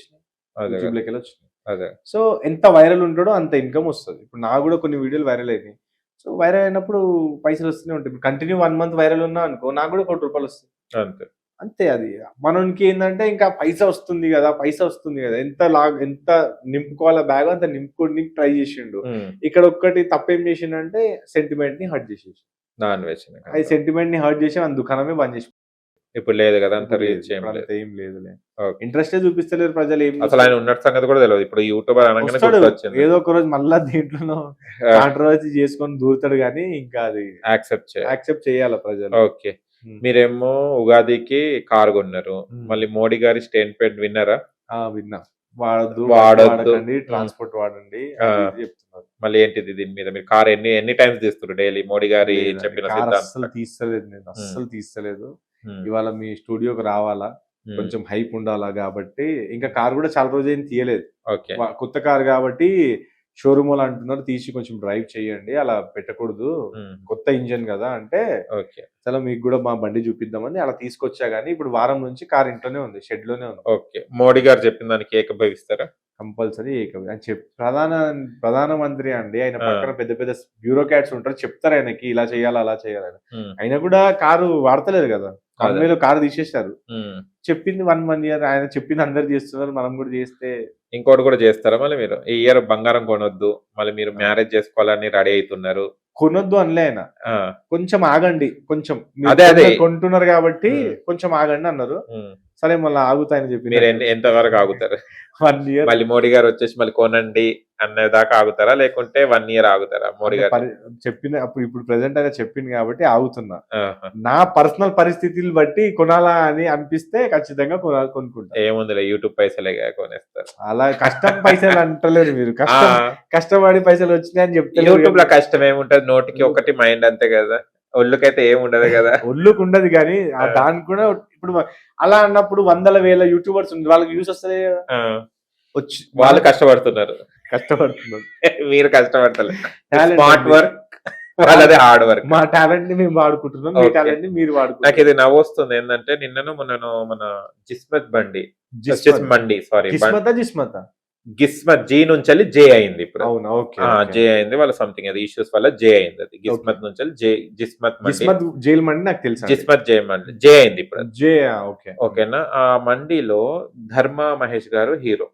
వచ్చినాయి, అదే. సో ఎంత వైరల్ ఉంటాడో అంత ఇన్కమ్ వస్తుంది. ఇప్పుడు నాకు కూడా కొన్ని వీడియోలు వైరల్ అయినాయి. సో వైరల్ అయినప్పుడు పైసలు వస్తూనే ఉంటాయి. కంటిన్యూ 1 మంత్ వైరల్ ఉన్నా అనుకో, నాకు కూడా ₹1 కోటి వస్తుంది. అంతే. అది మనకి ఏంటంటే ఇంకా పైసా వస్తుంది కదా, ఎంత నింపుకోవాలా బ్యాగ్ అంత నింపుకోవడానికి ట్రై చేసిండు. ఇక్కడ ఒక్కటి తప్పేం చేసిండంటే సెంటిమెంట్ ని హర్ట్ చేసేసి, నాన్ వెజ్ సెంటిమెంట్ ని హర్ట్ చేసి మన దుకాణమే బంద్ చేసి. ఇప్పుడు లేదు కదా, అంత ఏం లేదులే, ఇంట్రెస్టే చూపిస్తలేరు ప్రజలు. అసలు ఆయన ఉన్నట్టు సంగతి కూడా తెలియదు. ఇప్పుడు యూట్యూబర్ అనగానే ఏదో ఒక రోజు మళ్ళా దీంట్లో కాంట్రవర్సీ చేసుకొని దూరుతాడు, కానీ ఇంకా అది యాక్సెప్ట్ చేయాలి ప్రజలు. ఓకే, మీరేమో ఉగాదికి కార్ కొన్నారు, మళ్ళీ మోడీ గారి స్టేట్మెంట్ విన్నారా? విన్నా, వాడద్దు ట్రాన్స్పోర్ట్ వాడండి చెప్తున్నారు. మళ్ళీ ఏంటిది దీని మీద? మీరు కార్ ఎన్ని టైమ్స్ తీస్తున్నారు డైలీ? మోడీ గారి చెప్పిన అస్సలు తీస్తలేదు, నేను అస్సలు తీస్తలేదు. ఇవాళ మీ స్టూడియోకి రావాలా, కొంచెం హైప్ ఉండాలా కాబట్టి ఇంకా కార్ కూడా చాలా రోజు ఏం తీయలేదు. కొత్త కార్ కాబట్టి షోరూమ్ వాళ్ళు అంటున్నారు తీసి కొంచెం డ్రైవ్ చేయండి, అలా పెట్టకూడదు, కొత్త ఇంజన్ కదా అంటే ఓకే చాలా మీకు కూడా మా బండి చూపిద్దామని అలా తీసుకొచ్చా. గానీ ఇప్పుడు వారం నుంచి కార్ ఇంట్లోనే ఉంది, షెడ్ లోనే ఉంది. ఓకే మోడీ గారు చెప్పిన దానికి ఏకీభవిస్తారా? కంపల్సరీ అని ప్రధానమంత్రి అండి, ఆయన పక్కన పెద్ద పెద్ద బ్యూరోక్రాట్స్ ఉంటారు, చెప్తారు ఆయనకి ఇలా చేయాలి అలా చేయాలని. ఆయన కూడా కారు వాడతలేదు కదా, కంపెనీలో కారు తీసేశారు. చెప్పింది 1 year, ఆయన చెప్పింది అందరు చేస్తున్నారు, మనం కూడా చేస్తే. ఇంకోటి కూడా చేస్తారా మళ్ళీ మీరు? ఈ ఇయర్ బంగారం కొనొద్దు, మళ్ళీ మీరు మ్యారేజ్ చేసుకోవాలని రెడీ అవుతున్నారు. కొనొద్దు అనలే ఆయన, కొంచెం ఆగండి, కొంచెం అదే కొంటున్నారు కాబట్టి కొంచెం ఆగండి అన్నారు. సరే మళ్ళీ ఆగుతాయని చెప్పి. మీరు ఎంత వరకు ఆగుతారు? 1 year. మళ్ళీ మోడీ గారు వచ్చేసి మళ్ళీ కొనండి అన్నదాకా ఆగుతారా, లేకుంటే 1 year ఆగుతారా? మోడీ గారు చెప్పిన ఇప్పుడు ప్రెసెంట్ ఆయన చెప్పింది కాబట్టి ఆగుతున్నా. నా పర్సనల్ పరిస్థితులు బట్టి కొనాలా అని అనిపిస్తే ఖచ్చితంగా కొనుక్కుంటా. ఏముందిలే, యూట్యూబ్ పైసలే కొనేస్తారు. అలా కష్టం పైసలు అంటలేరు మీరు, కష్టపడి పైసలు వచ్చినాయి అని చెప్తే. యూట్యూబ్ లో కష్టం ఏముంటది, నోటికి ఒకటి మైండ్ అంతే కదా, ఒళ్ళుకైతే ఏముండదు కదా. ఒళ్ళుకు ఉండదు కానీ దానికి కూడా ఇప్పుడు అలా అన్నప్పుడు 100,000 యూట్యూబర్స్ ఉంది, వాళ్ళకి యూస్ వస్తుంది కదా. వచ్చి వాళ్ళు కష్టపడుతున్నారు మీరు కష్టపడతలేదు. స్మార్ట్ వర్క్ వాళ్ళది హార్డ్ వర్క్. మా టాలెంట్ ని మేము వాడుకుంటున్నాం, మీ టాలెంట్ ని మీరు వాడుకుంటున్నారు. నాకు ఇది నవ్వు వస్తుంది ఏంటంటే, నిన్నను మొన్నను మన జిస్మత్ గిస్మత్ జీ నుంచి జే అయింది ఇప్పుడు. అవునా? ఓకే, జే అయింది వాళ్ళ సంథింగ్ అది ఇష్యూస్ వల్ల జే అయింది. అది గిస్మత్ నుంచి జిస్మత్ జైల్ మండి నాకు తెలుసు, జిస్మత్ జే అయింది ఇప్పుడు. జే ఓకేనా? ఆ మండీలో ధర్మ మహేష్ గారు హీరో,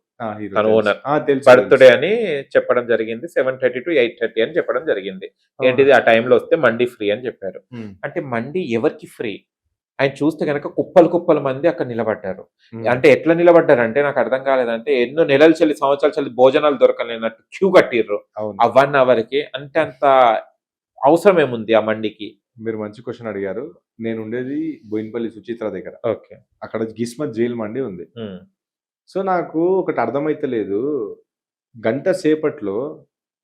తన ఓనర్ తెలుసు. బర్త్డే అని చెప్పడం జరిగింది, 7:30 to 8:30 అని చెప్పడం జరిగింది. ఏంటిది, ఆ టైంలో వస్తే మండీ ఫ్రీ అని చెప్పారు. అంటే మండీ ఎవరికి ఫ్రీ? ఆయన చూస్తే కనుక కుప్పల మంది అక్కడ నిలబడ్డారు. అంటే ఎట్లా నిలబడ్డారు అంటే నాకు అర్థం కాలేదంటే, ఎన్నో నెలలు చెల్లి సంవత్సరాలు చెల్లి భోజనాలు దొరకలేనట్టు క్యూ కట్టిర్రు ఆ 1 hour కి. అంటే అంత అవసరం ఏముంది ఆ మండికి? మీరు మంచి క్వశ్చన్ అడిగారు. నేను ఉండేది బోయినపల్లి సుచిత్ర దగ్గర. ఓకే, అక్కడ గిస్మత్ జైల్ మండి ఉంది. సో నాకు ఒకటి అర్థమైతలేదు, గంట సేపట్లో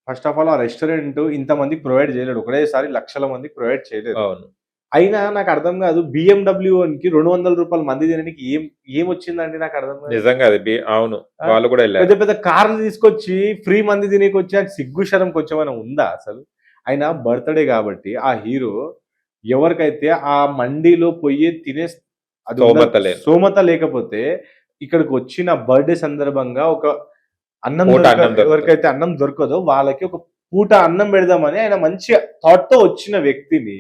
ఫస్ట్ ఆఫ్ ఆల్ ఆ రెస్టారెంట్ ఇంతమందికి ప్రొవైడ్ చేయలేడు, ఒకటేసారి లక్షల మందికి ప్రొవైడ్ చేయలేదు. అవును. అయినా నాకు అర్థం కాదు, BMW కి 200 రూపాయలు మంది తినడానికి ఏం వచ్చిందండి నాకు అర్థం కాదు. నిజంగా అది అవును, వాళ్ళు కూడా పెద్ద పెద్ద కార్లు తీసుకొచ్చి ఫ్రీ మంది తినేకి వచ్చి సిగ్గు శరం కొంచెమైనా ఉందా అసలు? అయినా బర్త్డే కాబట్టి ఆ హీరో ఎవరికైతే ఆ మండీలో పోయి తినే సోమత లేకపోతే, ఇక్కడికి వచ్చిన బర్త్డే సందర్భంగా ఒక అన్నం ఎవరికైతే అన్నం దొరకదో వాళ్ళకి ఒక పూట అన్నం పెడదామని ఆయన మంచి థాట్ తో వచ్చిన వ్యక్తిని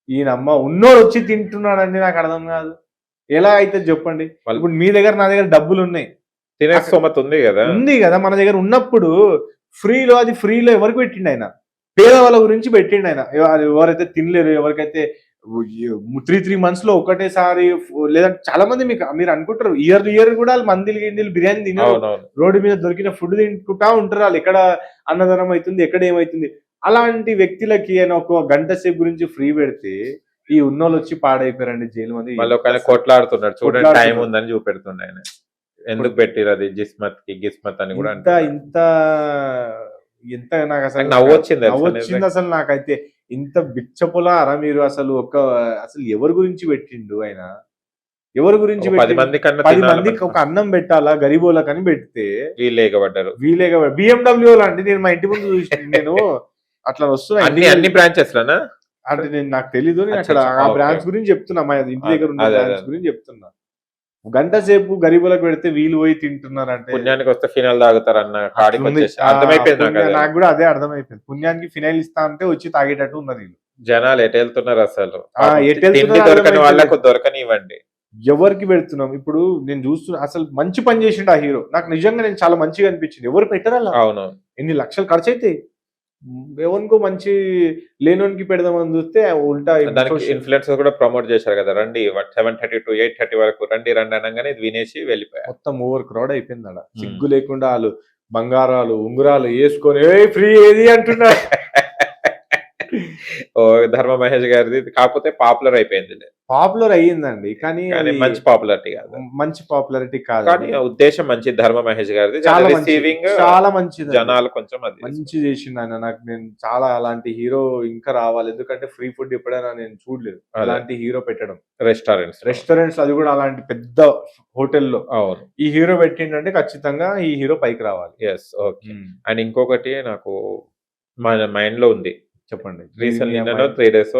ఈయనమ్మ ఉన్నోడు వచ్చి తింటున్నాడండి. నాకు అర్థం కాదు, ఎలా అయితే చెప్పండి. ఇప్పుడు మీ దగ్గర నా దగ్గర డబ్బులు ఉన్నాయి, తినే స్తోమత ఉంది కదా మన దగ్గర ఉన్నప్పుడు ఫ్రీలో ఎవరికి పెట్టిండు ఆయన? పేదవాళ్ళ గురించి పెట్టిండు ఆయన. ఎవరైతే తినలేరు, ఎవరికైతే 3 months లో ఒకటేసారి, లేదంటే చాలా మంది మీరు అనుకుంటారు ఇయర్ కూడా వాళ్ళు మందిలు బిర్యానీ తినరు, రోడ్డు మీద దొరికిన ఫుడ్ తింటుకుంటా ఉంటారు. వాళ్ళు ఎక్కడ అన్నదానం అవుతుంది, ఎక్కడ ఏమైతుంది. అలాంటి వ్యక్తులకి ఆయన ఒక గంట సేపు గురించి ఫ్రీ పెడితే ఈ ఉన్నోళ్ళు వచ్చి పాడైపోయారండి జైలు మంది. కొట్లాడుతున్నాడు చూడండి, టైం ఉందని చూపెడుతుండే ఆయన. ఎందుకు పెట్టిరు అది గిస్మత్ అని కూడా ఎంత నాకు అసలు నవ్వొచ్చింది అసలు నాకైతే. ఇంత బిచ్చపులారా మీరు అసలు అసలు ఎవరి గురించి పెట్టిండు ఆయన? ఎవరి గురించి 10 మందికి ఒక అన్నం పెట్టాలా గరీబోళ్ళకి అని పెడితే వీళ్ళేగబడ్డారు. BMW అండి, నేను మా ఇంటి ముందు చూసి నేను అట్లా వస్తున్నాయి అన్ని బ్రాంచెస్ లోనా అంటే నేను నాకు తెలీదు, నేను అక్కడ ఆ బ్రాంచ్ గురించి చెప్తున్నా, మా ఇంటి దగ్గర ఉన్న బ్రాంచ్ గురించి చెప్తున్నా. గంట సేపు గరీబులకు పెడితే వీళ్ళు పోయి తింటున్నారంటే పుణ్యానికి వస్తే ఫినాయిల్ తాగుతారు అన్న అర్థమైపోయింది. నాకు కూడా అదే అర్థమైపోయింది, పుణ్యానికి ఫినాయిల్ ఇస్తా అంటే వచ్చి తాగేటట్టు ఉన్నది. జనాలు ఎటు వెళ్తున్నారు అసలు, దొరకని వాళ్ళకు దొరకనివ్వండి. ఎవరికి పెడుతున్నాం ఇప్పుడు? నేను చూస్తున్నా అసలు మంచి పని చేసిండు ఆ హీరో, నాకు నిజంగా నేను చాలా మంచిగా అనిపించింది. ఎవరు పెట్టారా? అవును, ఎన్ని లక్షలు ఖర్చు అయితే ఎవరికో మంచి లేనోనికి పెడదామని చూస్తే ఉల్టా. ఇన్ఫ్లుయెన్సర్ కూడా ప్రమోట్ చేశారు కదా, రండి 7:30 to 8:30 వరకు రండి అనగానే ఇది వినేసి వెళ్ళిపోయారు. మొత్తం ఓవర్ క్రౌడ్ అయిపోయింది అక్కడ. సిగ్గు లేకుండా వాళ్ళు బంగారాలు ఉంగరాలు వేసుకొని ఫ్రీ ఏది అంటున్నారు. ఓ ధర్మ మహేష్ గారిది కాకపోతే పాపులర్ అయిపోయింది, పాపులర్ అయ్యిందండి, కానీ కానీ అది మంచి పాపులారిటీ కాదు. మంచి పాపులారిటీ కాదు. కానీ ఉద్దేశం మంచి ధర్మ మహేష్ గారిది, చాలా మంచి, రిసీవింగ్ చాలా మంచిది. జనాలు కొంచెం అది మంచి చేసిండు ఆయన. నాకు నేను చాలా అలాంటి హీరో ఇంకా రావాలి, ఎందుకంటే ఫ్రీ ఫుడ్ ఎప్పుడైనా నేను చూడలేదు అలాంటి హీరో పెట్టడం. రెస్టారెంట్స్ అది కూడా అలాంటి పెద్ద హోటల్లో అవును ఈ హీరో పెట్టిండంటే ఖచ్చితంగా ఈ హీరో పైకి రావాలి. Yes okay. అండ్ ఇంకొకటి నాకు మన మైండ్ లో ఉంది, చెప్పండి. రీసెంట్లీ 3 days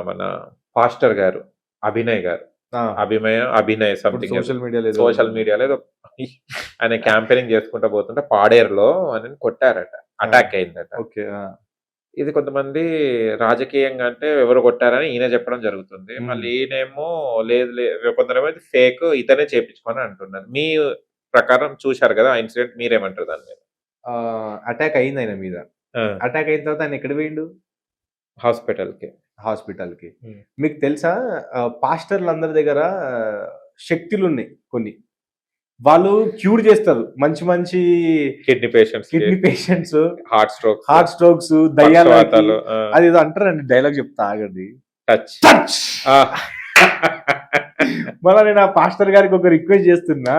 మన పాస్టర్ గారు అభినయ్ గారు, అభినయ్ సంథింగ్ సోషల్ మీడియాలో ఏదో ఆయన క్యాంపెయినింగ్ చేసుకుంటూ పోతుంటే పాడేరులో అని కొట్టారట, అటాక్ అయిందట. ఓకే. ఇది కొంతమంది రాజకీయంగా అంటే ఎవరు కొట్టారని ఈయన చెప్పడం జరుగుతుంది. మళ్ళీ ఈయనేమో లేదు కొందరేమో ఫేక్ ఇతనే చేపించుకొని అంటున్నారు. మీ ప్రకారం చూశారు కదా ఆ ఇన్సిడెంట్, మీరేమంటారు దాని మీద? అటాక్ అయింది ఆయన మీద. అటాక్ అయిన తర్వాత ఆయన ఎక్కడ పోయిండు? హాస్పిటల్కి. మీకు తెలుసా పాస్టర్లు అందరి దగ్గర శక్తులు ఉన్నాయి కొన్ని, వాళ్ళు క్యూర్ చేస్తారు మంచి మంచి కిడ్నీ పేషెంట్స్, హార్ట్ స్ట్రోక్స్, దయ్యాలు. అది ఏదో అంటారండి, డైలాగ్ చెప్తా ఆగండి. టచ్. మళ్ళీ నేను ఆ పాస్టర్ గారికి ఒక రిక్వెస్ట్ చేస్తున్నా,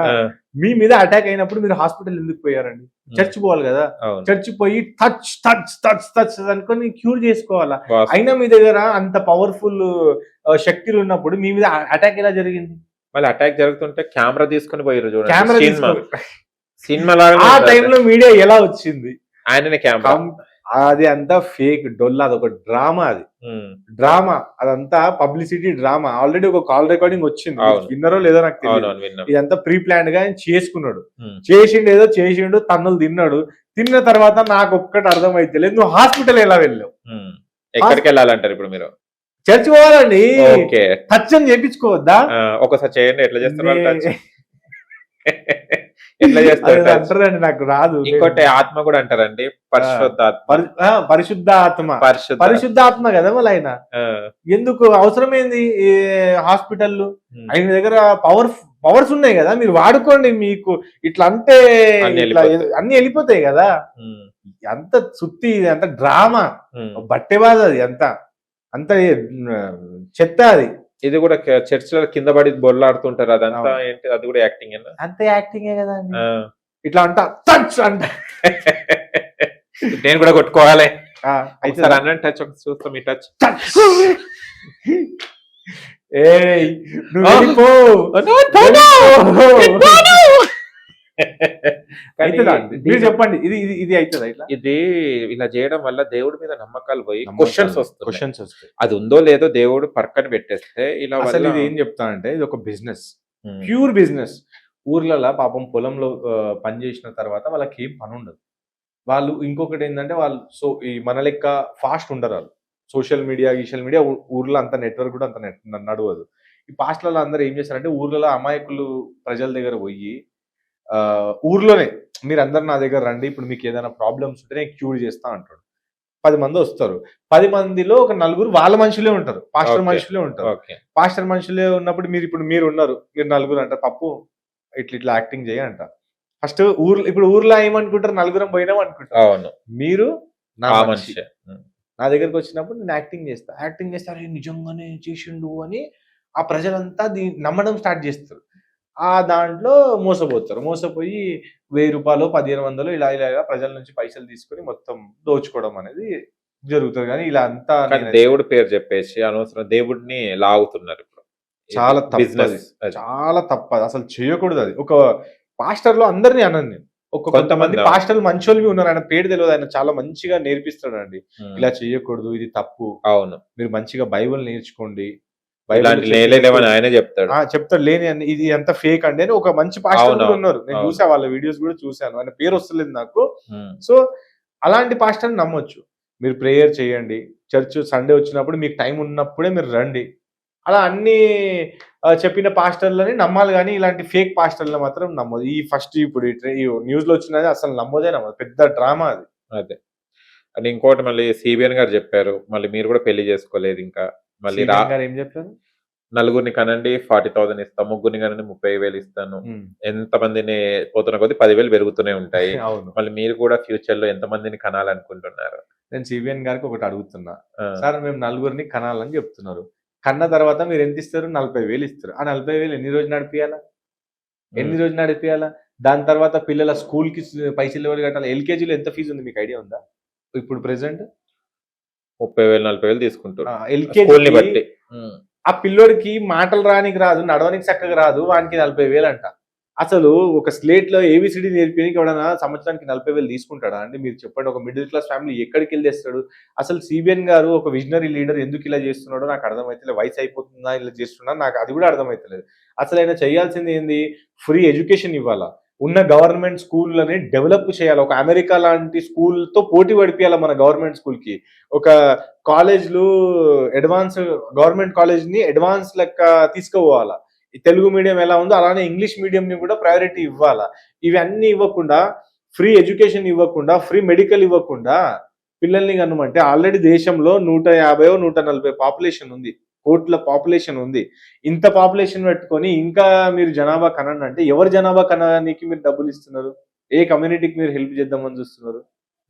మీ మీద అటాక్ అయినప్పుడు మీరు హాస్పిటల్ ఎందుకు పోయారండి? చర్చ్ పోవాలి కదా, చర్చ్ పోయి టచ్ టచ్ టచ్ టచ్ అనుకొని క్యూర్ చేసుకోవాలా. అయినా మీ దగ్గర అంత పవర్ఫుల్ శక్తులు ఉన్నప్పుడు మీ మీద అటాక్ ఎలా జరిగింది? మళ్ళీ అటాక్ జరుగుతుంటే కెమెరా తీసుకుని పోయారు చూడండి, కెమెరా సినిమా ఆ టైంలో మీడియా ఎలా వచ్చింది? ఆయననే కెమెరా. అది అంతా ఫేక్ డొల్లా, అదొక డ్రామా. అది డ్రామా, అదంతా పబ్లిసిటీ డ్రామా. ఆల్రెడీ ఒక కాల్ రికార్డింగ్ వచ్చింది, విన్నారో లేదో నాకు తెలియదు. ఇదంతా ప్రీ ప్లాన్ గా ఆయన చేసుకున్నాడు. చేసిండు, తన్నులు తిన్నాడు. తిన్న తర్వాత నాకు ఒక్కటి అర్థమైతే లేదు, నువ్వు హాస్పిటల్ ఎలా వెళ్ళావు? ఎక్కడికి వెళ్ళాలంటారు ఇప్పుడు మీరు? చర్చ్ పోవాలండి. టచ్ అని చేయించుకోవద్దా? ఒకసారి చేయండి, ఎట్లా చేస్తారు? అంటారండి, నాకు రాదు. ఇంకోటి ఆత్మ కూడా అంటారండి, పరిశుద్ధ ఆత్మ కదా. మళ్ళీ ఆయన ఎందుకు అవసరమైంది హాస్పిటల్? ఆయన దగ్గర పవర్స్ ఉన్నాయి కదా, మీరు వాడుకోండి. మీకు ఇట్లా అంటే అన్ని వెళ్ళిపోతాయి కదా. అంత సుత్తి, అంత డ్రామా, బట్టెబాద, అది అంత చెత్త. అది ఇది కూడా చర్చ్ లో కింద పడి బొల్లాడుతుంటారు, అదంతా ఏంటి? అది కూడా యాక్టింగ్? అంతే యాక్టింగే కదా. ఇట్లా అంట టచ్ అంట, నేను కూడా కొట్టుకోవాలి. అన్న టచ్ చూస్తాం, ఈ టచ్. మీరు చెప్పండి, ఇది అవుతుందా? ఇది ఇలా చేయడం వల్ల దేవుడి మీద నమ్మకాలు పోయి క్వశ్చన్స్ వస్తాయి. అది ఉందో లేదో దేవుడు పక్కన పెట్టేస్తే ఇలా. అసలు ఇది ఏం చెప్తానంటే, ఇది ఒక బిజినెస్, ప్యూర్ బిజినెస్. ఊర్లలో పాపం పొలంలో పని చేసిన తర్వాత వాళ్ళకి ఏం పని ఉండదు. వాళ్ళు ఇంకొకటి ఏంటంటే, వాళ్ళు ఈ మన లెక్క ఫాస్ట్ ఉండరు. వాళ్ళు సోషల్ మీడియా ఊర్లో అంత నెట్వర్క్ కూడా అంత నడవదు. ఈ పాస్టర్లు అందరూ ఏం చేస్తారంటే, ఊర్లలో అమాయకులు ప్రజల దగ్గర పోయి ఊర్లోనే మీరు అందరు నా దగ్గర రండి, ఇప్పుడు మీకు ఏదైనా ప్రాబ్లమ్స్ ఉంటే నేను క్యూర్ చేస్తా అంటాడు. 10 మంది వస్తారు. 10 మందిలో ఒక 4 వాళ్ళ మనుషులే ఉంటారు, పాస్టర్ మనుషులే ఉంటారు. పాస్టర్ మనుషులే ఉన్నప్పుడు మీరు ఉన్నారు, మీరు 4 అంటారు, తప్పు, ఇట్లా యాక్టింగ్ చేయంట. ఫస్ట్ ఇప్పుడు ఊర్లో ఏమనుకుంటారు, 4 పోయినాం అనుకుంటారు. మీరు నా దగ్గరకు వచ్చినప్పుడు నేను యాక్టింగ్ చేస్తా, అరే నిజంగానే చేసిండు అని ఆ ప్రజలంతా నమ్మడం స్టార్ట్ చేస్తారు. ఆ దాంట్లో మోసపోయి 1000 రూపాయలు 1500 ఇలా ప్రజల నుంచి పైసలు తీసుకొని మొత్తం దోచుకోవడం అనేది జరుగుతుంది. కానీ ఇలా అంతా దేవుడి పేరు చెప్పేసి అనవసరం దేవుడిని లాగుతున్నారు. ఇప్పుడు చాలా తప్పదు, అసలు చేయకూడదు. అది ఒక పాస్టర్ లో అందరినీ అన్నాను నేను. కొంతమంది పాస్టర్లు మంచోళ్ళు ఉన్నారు, ఆయన పేరు తెలియదు, ఆయన చాలా మంచిగా నేర్పిస్తాడు అండి. ఇలా చేయకూడదు, ఇది తప్పు, అవును, మీరు మంచిగా బైబిల్ నేర్చుకోండి, ఆయన చెప్తాడు లేని ఇది ఎంత ఫేక్ అండి అని. ఒక మంచి పాస్టర్ ఉన్నారు, నేను చూసా, వాళ్ళ వీడియోస్ కూడా చూసాను, ఆయన పేరు వస్తలేదు నాకు. సో అలాంటి పాస్టర్ నమ్మొచ్చు. మీరు ప్రేయర్ చేయండి, చర్చ్ సండే వచ్చినప్పుడు మీకు టైం ఉన్నప్పుడే మీరు రండి. అలా అన్ని చెప్పిన పాస్టర్లని నమ్మాలి, కానీ ఇలాంటి ఫేక్ పాస్టర్లను మాత్రం నమ్మదు. ఈ ఫస్ట్ ఇప్పుడు ఈ న్యూస్ లో వచ్చినది అసలు నమ్మదే, పెద్ద డ్రామా అది. అదే. అండ్ ఇంకోటి మళ్ళీ సిబిఎన్ గారు చెప్పారు, మళ్ళీ మీరు కూడా పెళ్లి చేసుకోలేదు ఇంకా. మళ్ళీ ఏం చెప్పారు? నలుగురిని కనండి 40,000 ఇస్తాం, ముగ్గురిని కనండి 30,000 ఇస్తాను. ఉమ్. ఎంతమందిని పోతున్న కొద్దీ 10,000 పెరుగుతూనే ఉంటాయి. అవును. మళ్ళీ మీరు కూడా ఫ్యూచర్ లో ఎంతమందిని కనాలనుకుంటున్నారు? నేను సిబిఎన్ గారికి ఒకటి అడుగుతున్నా. ఆ, సార్ మేము నలుగురిని కనాలని చెప్తున్నారు. కన్న తర్వాత మీరు ఎంత ఇస్తారు? 40,000 ఇస్తారు. ఆ 40,000 ఎన్ని రోజులు నడిపియాలా? ఎన్ని ఉమ్. రోజులు నడిపియాలా? దాని తర్వాత పిల్లల స్కూల్ కి పైసలు ఎవరు కట్టాలి? ఎల్కేజీలో ఎంత ఫీజు ఉంది మీకు ఐడియా ఉందా? ఇప్పుడు ప్రెసెంట్ 30,000 40,000 తీసుకుంటారు స్కూల్ ని ఎల్కేజీ బట్టి. ఉమ్. ఆ పిల్లోడికి మాటలు రానికి రాదు, నడవనికి చక్కగా రాదు, వానికి 40,000 అంట. అసలు ఒక స్లేట్ లో ఏబిసిడి నేర్పియడానికి ఎవడన్నా సంవత్సరానికి 40,000 తీసుకుంటాడా అండి? మీరు చెప్పండి. ఒక మిడిల్ క్లాస్ ఫ్యామిలీ ఎక్కడికి వెళ్ళి తెస్తాడు? అసలు సిబిఎన్ గారు ఒక విజనరీ లీడర్ ఎందుకు ఇలా చేస్తున్నాడో నాకు అర్థమైతలేదు. వయసు అయిపోతుందా ఇలా చేస్తున్నా నాకు అది కూడా అర్థమైతలేదు. అసలు ఆయన చేయాల్సింది ఏంది? ఫ్రీ ఎడ్యుకేషన్ ఇవ్వాలా, ఉన్న గవర్నమెంట్ స్కూళ్ళని డెవలప్ చేయాలి. ఒక అమెరికా లాంటి స్కూల్తో పోటీ పడిపియాలి మన గవర్నమెంట్ స్కూల్ కి. ఒక కాలేజ్లు అడ్వాన్స్ గవర్నమెంట్ కాలేజ్ ని అడ్వాన్స్ లెక్క తీసుకుపోవాలా. ఈ తెలుగు మీడియం ఎలా ఉందో అలానే ఇంగ్లీష్ మీడియం ని కూడా ప్రయారిటీ ఇవ్వాలా. ఇవన్నీ ఇవ్వకుండా, ఫ్రీ ఎడ్యుకేషన్ ఇవ్వకుండా, ఫ్రీ మెడికల్ ఇవ్వకుండా పిల్లల్ని కనుమంటే ఆల్రెడీ దేశంలో 150-140 పాపులేషన్ ఉంది, కోట్ల పాపులేషన్ ఉంది. ఇంత పాపులేషన్ పెట్టుకొని ఇంకా మీరు జనాభా కనండి అంటే ఎవరు జనాభా కనడానికి మీరు డబ్బులు ఇస్తున్నారు? ఏ కమ్యూనిటీకి మీరు హెల్ప్ చేద్దామని చూస్తున్నారు?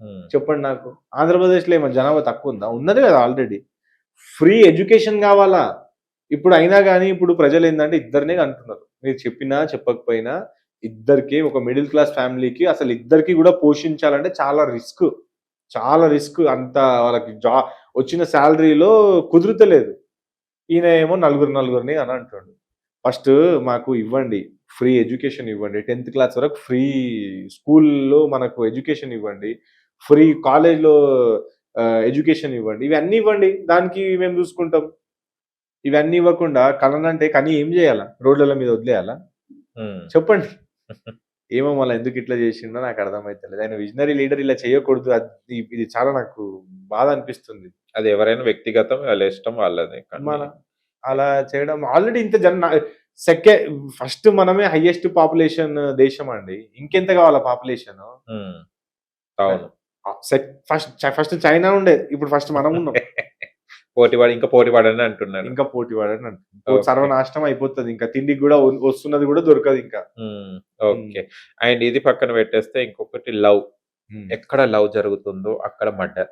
ఉమ్. చెప్పండి నాకు. ఆంధ్రప్రదేశ్లో ఏమో జనాభా తక్కువ ఉందా? ఉన్నది కదా ఆల్రెడీ. ఫ్రీ ఎడ్యుకేషన్ కావాలా. ఇప్పుడు అయినా కానీ ఇప్పుడు ప్రజలు ఏంటంటే ఇద్దరినే అంటున్నారు. మీరు చెప్పినా చెప్పకపోయినా ఇద్దరికి, ఒక మిడిల్ క్లాస్ ఫ్యామిలీకి అసలు ఇద్దరికి కూడా పోషించాలంటే చాలా రిస్క్, చాలా రిస్క్. అంత వాళ్ళకి వచ్చిన శాలరీలో కుదురుతలేదు. ఈయన ఏమో నలుగురిని అని అంటాడు. ఫస్ట్ మాకు ఇవ్వండి, ఫ్రీ ఎడ్యుకేషన్ ఇవ్వండి, 10th క్లాస్ వరకు ఫ్రీ స్కూల్లో మనకు ఎడ్యుకేషన్ ఇవ్వండి, ఫ్రీ కాలేజ్లో ఎడ్యుకేషన్ ఇవ్వండి, ఇవన్నీ ఇవ్వండి, దానికి మేము చూసుకుంటాం. ఇవన్నీ ఇవ్వకుండా కలనంటే కానీ ఏం చేయాలా? రోడ్ల మీద వదిలేయాలా? ఉమ్. చెప్పండి. ఏమో మళ్ళీ ఎందుకు ఇట్లా చేసిండో నాకు అర్థమైతలేదు. ఆయన విజనరీ లీడర్ ఇలా చేయకూడదు. ఇది చాలా నాకు బాధ అనిపిస్తుంది. అది ఎవరైనా వ్యక్తిగతం, వాళ్ళ ఇష్టం వాళ్ళది. మన అలా చేయడం ఆల్రెడీ ఇంత ఫస్ట్ మనమే హైయెస్ట్ పాపులేషన్ దేశం అండి. ఇంకెంత కావాలా పాపులేషన్? ఉమ్. అవును. ఫస్ట్ చైనా ఉండే, ఇప్పుడు ఫస్ట్ మనం ఉన్నాం. ఇంకా పోటీ పడని అంటున్నారు. ఇంకా పోటీ పడని Okay. అంటున్నాం. సర్వనాశనం అయిపోతుంది. ఇంకా తిండికి కూడా వస్తున్నది కూడా దొరకదు ఇంకా. ఓకే. అండ్ ఇది పక్కన పెట్టేస్తే ఇంకొకటి లవ్. ఎక్కడ లవ్ జరుగుతుందో అక్కడ మర్డర్.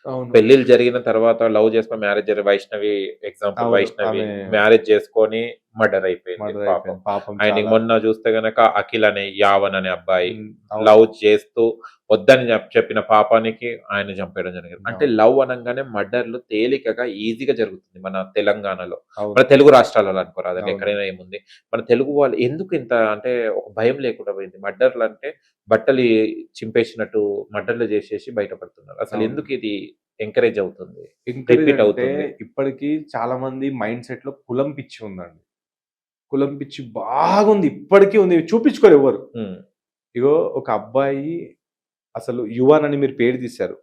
అవును. పెళ్లిళ్ళు జరిగిన తర్వాత లవ్ చేసుకుని మ్యారేజ్ వైష్ణవి ఎగ్జాంపుల్, అవును, వైష్ణవి ఆమె మ్యారేజ్ చేసుకొని మర్డర్ అయిపోయింది మర్డర్ పాపం. అయిపోయింది పాపం. అండ్ చాలా. మొన్న చూస్తే గనక అఖిల్ అనే యావన్ అనే అబ్బాయి అవును. లవ్ చేస్తూ వద్దని చెప్పిన పాపానికి ఆయన చంపేయడం జరిగింది. అంటే లవ్ అనగానే మర్డర్లు తేలికగా ఈజీగా జరుగుతుంది మన తెలంగాణలో, అవును. మన తెలుగు రాష్ట్రాలలో అనుకోరాదండి, అవును. ఎక్కడైనా ఏముంది. మన తెలుగు వాళ్ళు ఎందుకు ఇంత అంటే ఒక భయం లేకుండా పోయింది? మర్డర్లు అంటే బట్టలు చింపేసినట్టు మర్డర్లు చేసేసి బయటపడుతున్నారు. అసలు అవును. ఎందుకు ఇది ఎంకరేజ్ అవుతుంది? Encourage రిపీట్ అంటే అవుతుంది. ఇప్పటికీ చాలా మంది మైండ్ సెట్ లో కులం పిచ్చి ఉందండి. కులం పిచ్చి బాగుంది, ఇప్పటికీ ఉంది. చూపించుకోరు ఎవరు. ఉమ్. ఇగో ఒక అబ్బాయి, అసలు యువన్ అని మీరు పేరు తీశారు.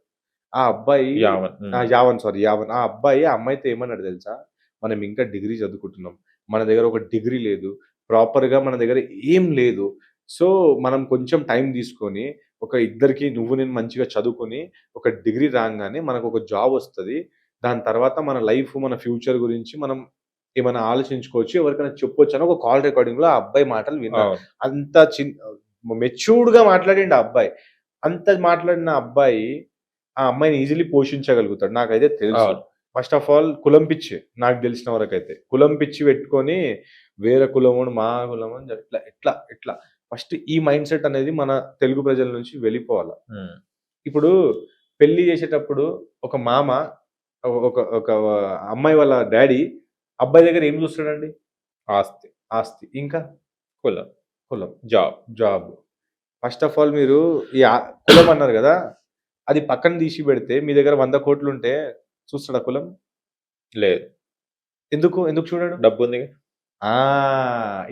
ఆ అబ్బాయి యావన్. యావన్, సారీ యావన్. ఆ అబ్బాయి ఆ అమ్మాయితో ఏమన్నాడు తెలుసా? మనం ఇంకా డిగ్రీ చదువుకుంటున్నాం, మన దగ్గర ఒక డిగ్రీ లేదు, ప్రాపర్ గా మన దగ్గర ఏం లేదు. సో మనం కొంచెం టైం తీసుకొని ఒక ఇద్దరికి, నువ్వు నేను మంచిగా చదువుకొని ఒక డిగ్రీ రాగానే మనకు ఒక జాబ్ వస్తుంది. దాని తర్వాత మన లైఫ్, మన ఫ్యూచర్ గురించి మనం ఏమైనా ఆలోచించుకోవచ్చు, ఎవరికైనా చెప్పొచ్చు అని ఒక కాల్ రికార్డింగ్ లో ఆ అబ్బాయి మాటలు విన్నాను. అవును. అంత మెచ్యూర్డ్ గా మాట్లాడిండు ఆ అబ్బాయి. అంత మాట్లాడిన అబ్బాయి ఆ అమ్మాయిని ఈజీలీ పోషించగలుగుతాడు, నాకైతే తెలుసు. అవును. ఫస్ట్ ఆఫ్ ఆల్ కులం పిచ్చి, నాకు తెలిసిన వరకు అయితే కులం పిచ్చి పెట్టుకొని వేరే కులము మా కులం అని ఇట్లా ఇట్లా ఇట్లా ఫస్ట్ ఈ మైండ్ సెట్ అనేది మన తెలుగు ప్రజల నుంచి వెళ్ళిపోవాలి. ఉమ్. ఇప్పుడు పెళ్లి చేసేటప్పుడు ఒక మామ, ఒక ఒక అమ్మాయి వాళ్ళ డాడీ అబ్బాయి దగ్గర ఏం చూస్తాడండి? ఆస్తి, ఆస్తి, ఇంకా కులం, కులం, job. Job. First of all మీరు ఈ కులం అన్నారు కదా, అది పక్కన తీసి పెడితే మీ దగ్గర 100 కోట్లు ఉంటే చూస్తాడా కులం? లేదు. ఎందుకు ఎందుకు చూడడు? డబ్బు ఉంది. ఆ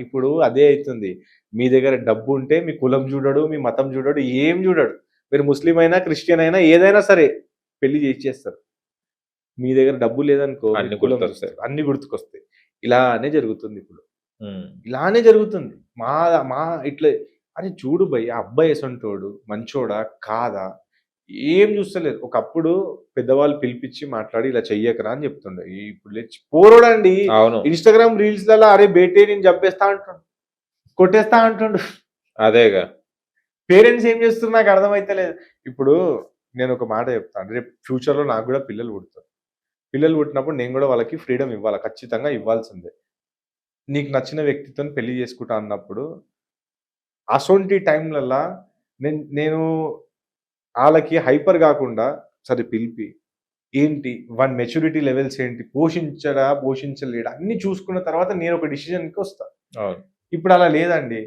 ఇప్పుడు అదే అవుతుంది. మీ దగ్గర డబ్బు ఉంటే మీ కులం చూడడు, మీ మతం చూడడు, ఏం చూడడు. మీరు ముస్లిం అయినా, క్రిస్టియన్ అయినా, ఏదైనా సరే పెళ్లి చేసేస్తారు. మీ దగ్గర డబ్బు లేదనుకో, అన్ని కులం గుర్తొస్తాయి. చూస్తారు, అన్ని గుర్తుకొస్తాయి. ఇలానే జరుగుతుంది ఇప్పుడు. ఉమ్. ఇలానే జరుగుతుంది. మా మా ఇట్లా అని చూడు భయ్, ఆ అబ్బాయి ఎసంటోడు మంచోడా కాదా? ఏం చూస్తలేదు. ఒకప్పుడు పెద్దవాళ్ళు పిలిపించి మాట్లాడి ఇలా చెయ్యకరా అని చెప్తుండే. ఇప్పుడు పోరోడండి అవును, ఇన్‌స్టాగ్రామ్ రీల్స్‌లలో అరే బేటే నేను చంపేస్తా అంటుండు. కొట్టేస్తా అంటుండు. అదేగా. పేరెంట్స్ ఏం చేస్తున్నారు నాకు అర్థమైతలేదు. ఇప్పుడు నేను ఒక మాట చెప్తాను. రేపు ఫ్యూచర్‌లో నాకు కూడా పిల్లలు పుడతారు. పిల్లలు పుట్టినప్పుడు నేను కూడా వాళ్ళకి ఫ్రీడమ్ ఇవ్వాలి. ఖచ్చితంగా ఇవ్వాల్సిందే. నీకు నచ్చిన వ్యక్తితోని పెళ్లి చేసుకుంటా అన్నప్పుడు అసొంటి టైంలల్లా నేను ఆళ్ళకి హైపర్ గాకుండా సరే పిలిపి, ఏంటి వాని మెచ్యూరిటీ లెవెల్స్ ఏంటి, పోషించడా, పోషించలేడా అన్నీ చూసుకున్న తర్వాత నేనొక డిసిషన్‌కొస్తా. అవును. ఇప్పుడు అలా లేదండి.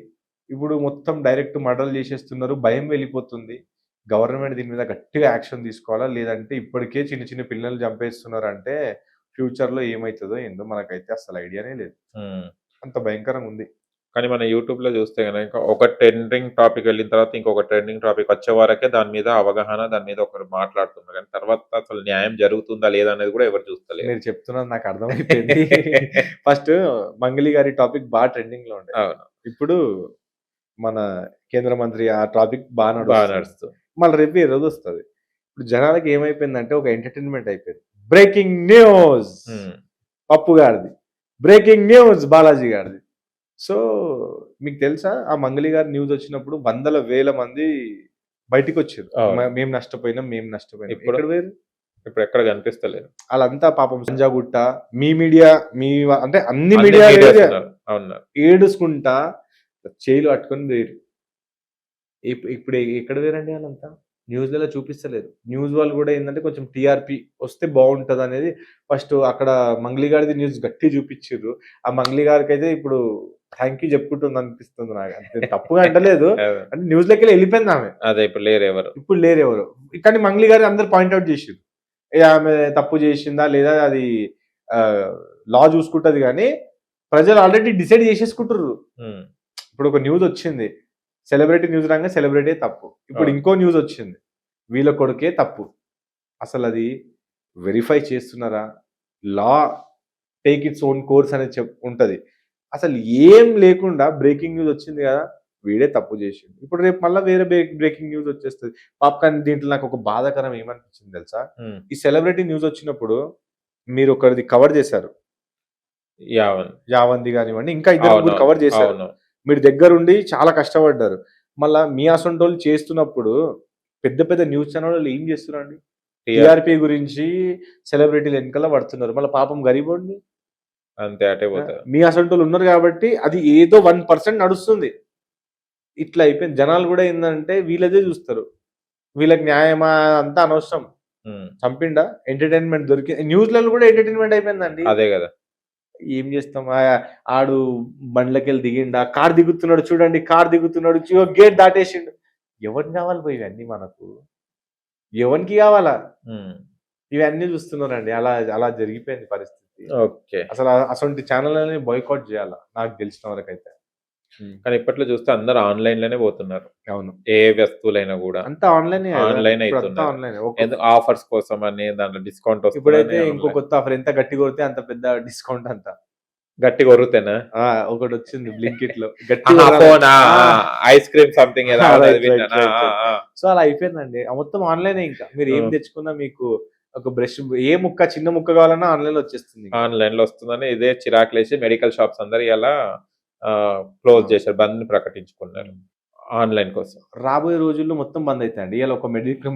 ఇప్పుడు మొత్తం డైరెక్ట్ మర్డర్‌లు చేసేస్తున్నారు. భయం వెళ్ళిపోతుంది. గవర్నమెంట్ దీని మీద గట్టిగా యాక్షన్ తీసుకోవాలా? లేదంటే ఇప్పటికే చిన్న చిన్న పిల్లల్ని చంపేస్తున్నారంటే ఫ్యూచర్‌లో ఏమైతదో ఏందో మనకైతే అస్సలు ఐడియానే లేదు. హ్మ్. అంత భయంకరంగా ఉంది. కానీ మన యూట్యూబ్‌లో చూస్తే గనక ఒక ట్రెండింగ్ టాపిక్ వెళ్ళిన తర్వాత ఇంకొక ట్రెండింగ్ టాపిక్ వచ్చే వరకే దాని మీద అవగాహన, దాని మీద ఒకరు మాట్లాడుతున్నారు. కానీ తర్వాత అసలు న్యాయం జరుగుతుందా లేదా అనేది కూడా ఎవరు చూస్తలేరు. మీరు చెప్తున్నది నాకు అర్థమైపోయింది. ఫస్ట్ మంగళి గారి టాపిక్ బాగా ట్రెండింగ్‌లో ఉండే. అవును, ఇప్పుడు మన కేంద్ర మంత్రి ఆ టాపిక్ బాగా బాగా నడుస్తుంది. నడుస్తుంది. మళ్ళీ రేపు ఈ రోజు వస్తది. ఇప్పుడు జనాలకి ఏమైపోయిందంటే ఒక ఎంటర్‌టైన్‌మెంట్ అయిపోయింది. బ్రేకింగ్ న్యూస్ హ్మ్. పప్పు గారిది. బ్రేకింగ్ న్యూస్ బాలాజీ గారిది. సో మీకు తెలుసా ఆ మంగళి గారి న్యూస్ వచ్చినప్పుడు వందల వేల మంది బయటికొచ్చిర్రు. అవును. మేము నష్టపోయినాం, మేము నష్టపోయినాం. ఇప్పుడు ఎక్కడ వేరు? ఇప్పుడు ఎక్కడ కనిపిస్తలేదు. ఆళ్ళంతా పాపం సంజాగుట్ట, మీ మీడియా, అంటే అన్ని అన్ని మీడియా medias ఉన్నారు. అవును. ఏడుసుకుంటా చేయిలు పట్టుకొని వేరు. ఇప్పుడు ఎక్కడ వేరండి ఆళ్ళంతా? న్యూస్‌లలో చూపిస్తలేరు. న్యూస్ వాళ్ళు కూడా ఏందంటే కొంచెం టీఆర్‌పీ వస్తే బావుంటదనేది ఫస్ట్ అక్కడ మంగ్లీ గారిది న్యూస్ గట్టిగా చూపిచ్చిర్రు. ఆ మంగ్లీ గారికైతే ఇప్పుడు థాంక్ యూ చెప్పుకుంటుంది అనిపిస్తుంది నాకు. అంతే తప్పుగా అంటలేదు. అవును. అంటే న్యూస్‌లోకెళ్ళి ఎళ్ళిపోయింది ఆమె. అదే ఇప్పుడు లేరు ఎవరు. ఇప్పుడు లేరు ఎవరు. కానీ మంగ్లీ గారిని అందరూ పాయింట్ ఔట్ చేసిర్రు. ఆమె తప్పు చేసిందా లేదా అది లా చూసుకుంటది గానీ ప్రజలు ఆల్రెడీ డిసైడ్ చేసేసుకుంటుర్రు. హ్మ్. ఇప్పుడు ఒక న్యూస్ వచ్చింది. సెలబ్రిటీ న్యూస్ రాంగానే సెలబ్రిటీ తప్పు. ఇప్పుడు ఇంకో న్యూస్ వచ్చింది. వీళ్ళ కొడుకే తప్పు. అసలది వెరిఫై చేస్తున్నారా? లా టేక్ ఇట్స్ ఓన్ కోర్స్ అనేది ఉంటది. అసలు ఏం లేకుండా బ్రేకింగ్ న్యూస్ వచ్చింది కదా! వీడే తప్పు చేసిండు. ఇప్పుడు రేపు మళ్ళా వేరే బ్రేకింగ్ న్యూస్ వచ్చేస్తది. కానీ దీంట్లో నాకు ఒక బాధాకరం ఏమనిపించింది తెలుసా? హ్మ్. ఈ సెలబ్రిటీ న్యూస్ వచ్చినప్పుడు మీరు ఒకరిది కవర్ చేశారు. యావన్. యావంది గానివ్వండి, ఇంకా ఇద్దరు ముగ్గురు కవర్ చేశారు. అవును. మీరు దగ్గరుండి చాలా కష్టపడ్డారు. మళ్ళా మీ అసొంటోళ్ళు చేస్తున్నప్పుడు పెద్ద పెద్ద న్యూస్ ఛానెల్‌లు ఏం చేస్తున్నారండి? టీఆర్‌పీ గురించి సెలబ్రిటీలు ఎనకాల పడుతున్నారు. మళ్ళా పాపం గరీబోడిని అంతే అటే పోతది. మీ అసొంటోళ్ళు ఉన్నారు కాబట్టి అది ఏదో 1% నడుస్తుంది. ఇట్లా అయిపోయింది. జనాలు కూడా ఏందంటే వీళ్ళదే చూస్తారు. వీళ్ళకి న్యాయమా అంతా అనవసరం. హ్మ్. చంపిండా? ఎంటర్‌టైన్‌మెంట్ న్యూస్‌లలో కూడా ఎంటర్‌టైన్‌మెంట్ అయిపోయిందండి. అదే గదా! ఏం చేస్తాం? ఆడు బండ్లకెళ్ళి దిగిండా? కారు దిగుతున్నాడు చూడండి. కారు దిగుతున్నాడు. గేట్ దాటేసిండు. ఎవరికి కావాలి పోయి ఇవన్నీ మనకు? ఎవనికి కావాలా? హ్మ్. ఇవన్నీ చూస్తున్నారండి. అలా అలా జరిగిపోయింది పరిస్థితి. ఓకే. అసలు అసొంటి ఛానెల్‌లని బాయ్‌కాట్ చేయాలా నాకు తెలిసిన వరకైతే. కానీ ఇప్పట్లో చూస్తే అందరూ ఆన్‌లైన్‌లోనే పోతున్నారు. అవును. ఏ వస్తువులైనా గూడా. అంతా ఆన్‌లైనే గదా! ఆన్‌లైన్ ఇప్పుడంతా అయితున్నది. ఆన్‌లైనే. ఆఫర్స్ కోసమని దాంట్లో డిస్కౌంట్ ఇప్పుడైతే వస్తుందని ఇంకో కొత్త ఆఫర్ ఎంత గట్టిగా కొడితే అంత పెద్ద డిస్కౌంట్ అంట. గట్టిగా ఒర్రుతేనా? ఒకటొచ్చింది బ్లింకిట్‌లో. ఆహా! గట్టిగా ఫోనా? ఆ! ఐస్ క్రీమ్ సంథింగ్ ఏదో రైట్, అది రైట్, విన్నాను. రైట్, ఆ! రైట్. ఆ! సో, అలా అయిపోయిందండి. మొత్తం ఆన్‌లైనే ఇంకా. మీరు ఏం తెచ్చుకున్నా మీకు ఒక బ్రష్ చిన్న ముక్క కావాలన్నా ఆన్‌లైన్‌లో వచ్చేస్తుంది. ఆన్‌లైన్‌లో వస్తుందని ఇదే చిరాకులేసి మెడికల్ షాప్స్ అందరూ ఇయాల క్లోజ్ చేశారు. బంద్ ప్రకటించుకున్నారు ఆన్‌లైన్ కోసం. రాబోయే రోజుల్లో మొత్తం బంద్ అయితాయండి. ఇయాల ఒక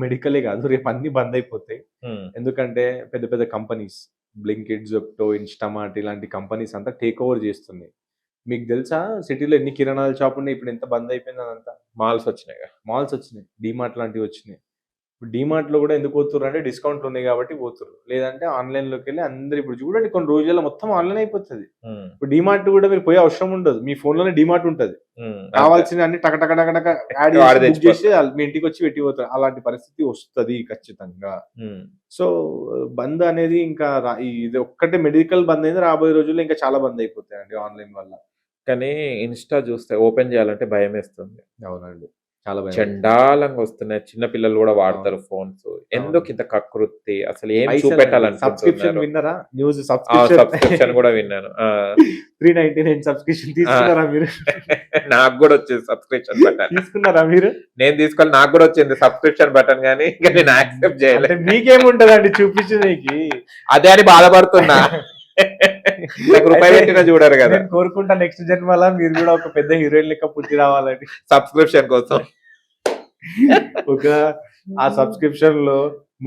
మెడికలే కాదు రేపు అన్నీ బంద్ అయిపోతాయి. హ్మ్. ఎందుకంటే పెద్ద పెద్ద కంపెనీస్ బ్లింకిట్, జెప్టో, ఇన్‌స్టామార్ట్ ఇలాంటి కంపెనీస్ అంతా టేక్ ఓవర్ చేస్తున్నాయి. మీకు తెలుసా సిటీలో ఎన్ని కిరాణాల షాప్ ఉన్నాయి ఇప్పుడు ఎంత బంద్ అయిపోయింది అదంతా. మాల్స్ వచ్చినాయిగా. మాల్స్ వచ్చినాయి. డీమార్ట్ లాంటివి వచ్చినాయి. ఇప్పుడు డీమార్ట్‌లో కూడా ఎందుకు పోతుర్రంటే డిస్కౌంట్లు ఉన్నాయి కాబట్టి పోతుర్రు. లేదంటే ఆన్‌లైన్‌లోకెళ్ళి అందరూ ఇప్పుడు చూడండి కొన్ని రోజుల్లో మొత్తం ఆన్‌లైన్ అయిపోతది. హ్మ్. ఇప్పుడు డీమార్ట్ కూడా మీరు పోయే అవసరం ఉండదు. మీ ఫోన్‌లోనే డీమార్ట్ ఉంటది. హ్మ్. కావాల్సిన అన్ని టక టక టక టక యాడ్ వాడు చేసి బుక్ చేసి తెచ్చిపోతాడు. మీ ఇంటికి వచ్చి పెట్టిపోతారు. అలాంటి పరిస్థితి వస్తది ఖచ్చితంగా. హ్మ్. సో, బంద్ అనేది ఇంకా ఇది ఒక్కటే మెడికల్ బంద్ అయింది. రాబోయే రోజుల్లో ఇంకా చాలా బంద్ అయిపోతాయండి ఆన్‌లైన్ వల్ల. కానీ ఇన్‌స్టా చూస్తే ఓపెన్ చేయాలంటే భయమేస్తుంది. అవునండి. చాలా భయం. చండాలంగా వస్తున్నాయి. చిన్న పిల్లలు కూడా వాడతారు ఫోన్స్. ఎందుకు ఇంత కకృతి? అసలు ఏం సబ్స్క్రిప్షన్ చూపెట్టాలనుకుంటున్నారు? విన్నారా? న్యూస్ సబ్స్క్రిప్షన్ కూడా విన్నాను. 399 సబ్స్క్రిప్షన్ తీసుకున్నారా మీరు? నాకు కూడా వచ్చింది సబ్స్క్రిప్షన్ బటన్. తీసుకున్నారా మీరు? నేను తీసుకోవాలి, నాకు కూడా వచ్చింది సబ్స్క్రిప్షన్ బటన్, కానీ ఇంకా నేను యాక్సెప్ట్ అంటే చేయలేదు. మీకేముంటదండి చూపించడానికి? అదే అని బాధపడుతున్నా. నాకు రూపాయి పెట్టినా చూడరు కదా నేను కోరుకుంటా నెక్స్ట్ జన్మలా మీరు కూడా ఒక పెద్ద హీరోయిన్ లెక్క పుట్టి రావాలని. సబ్స్క్రిప్షన్ కోసం. ఒక ఆ సబ్స్క్రిప్షన్ లో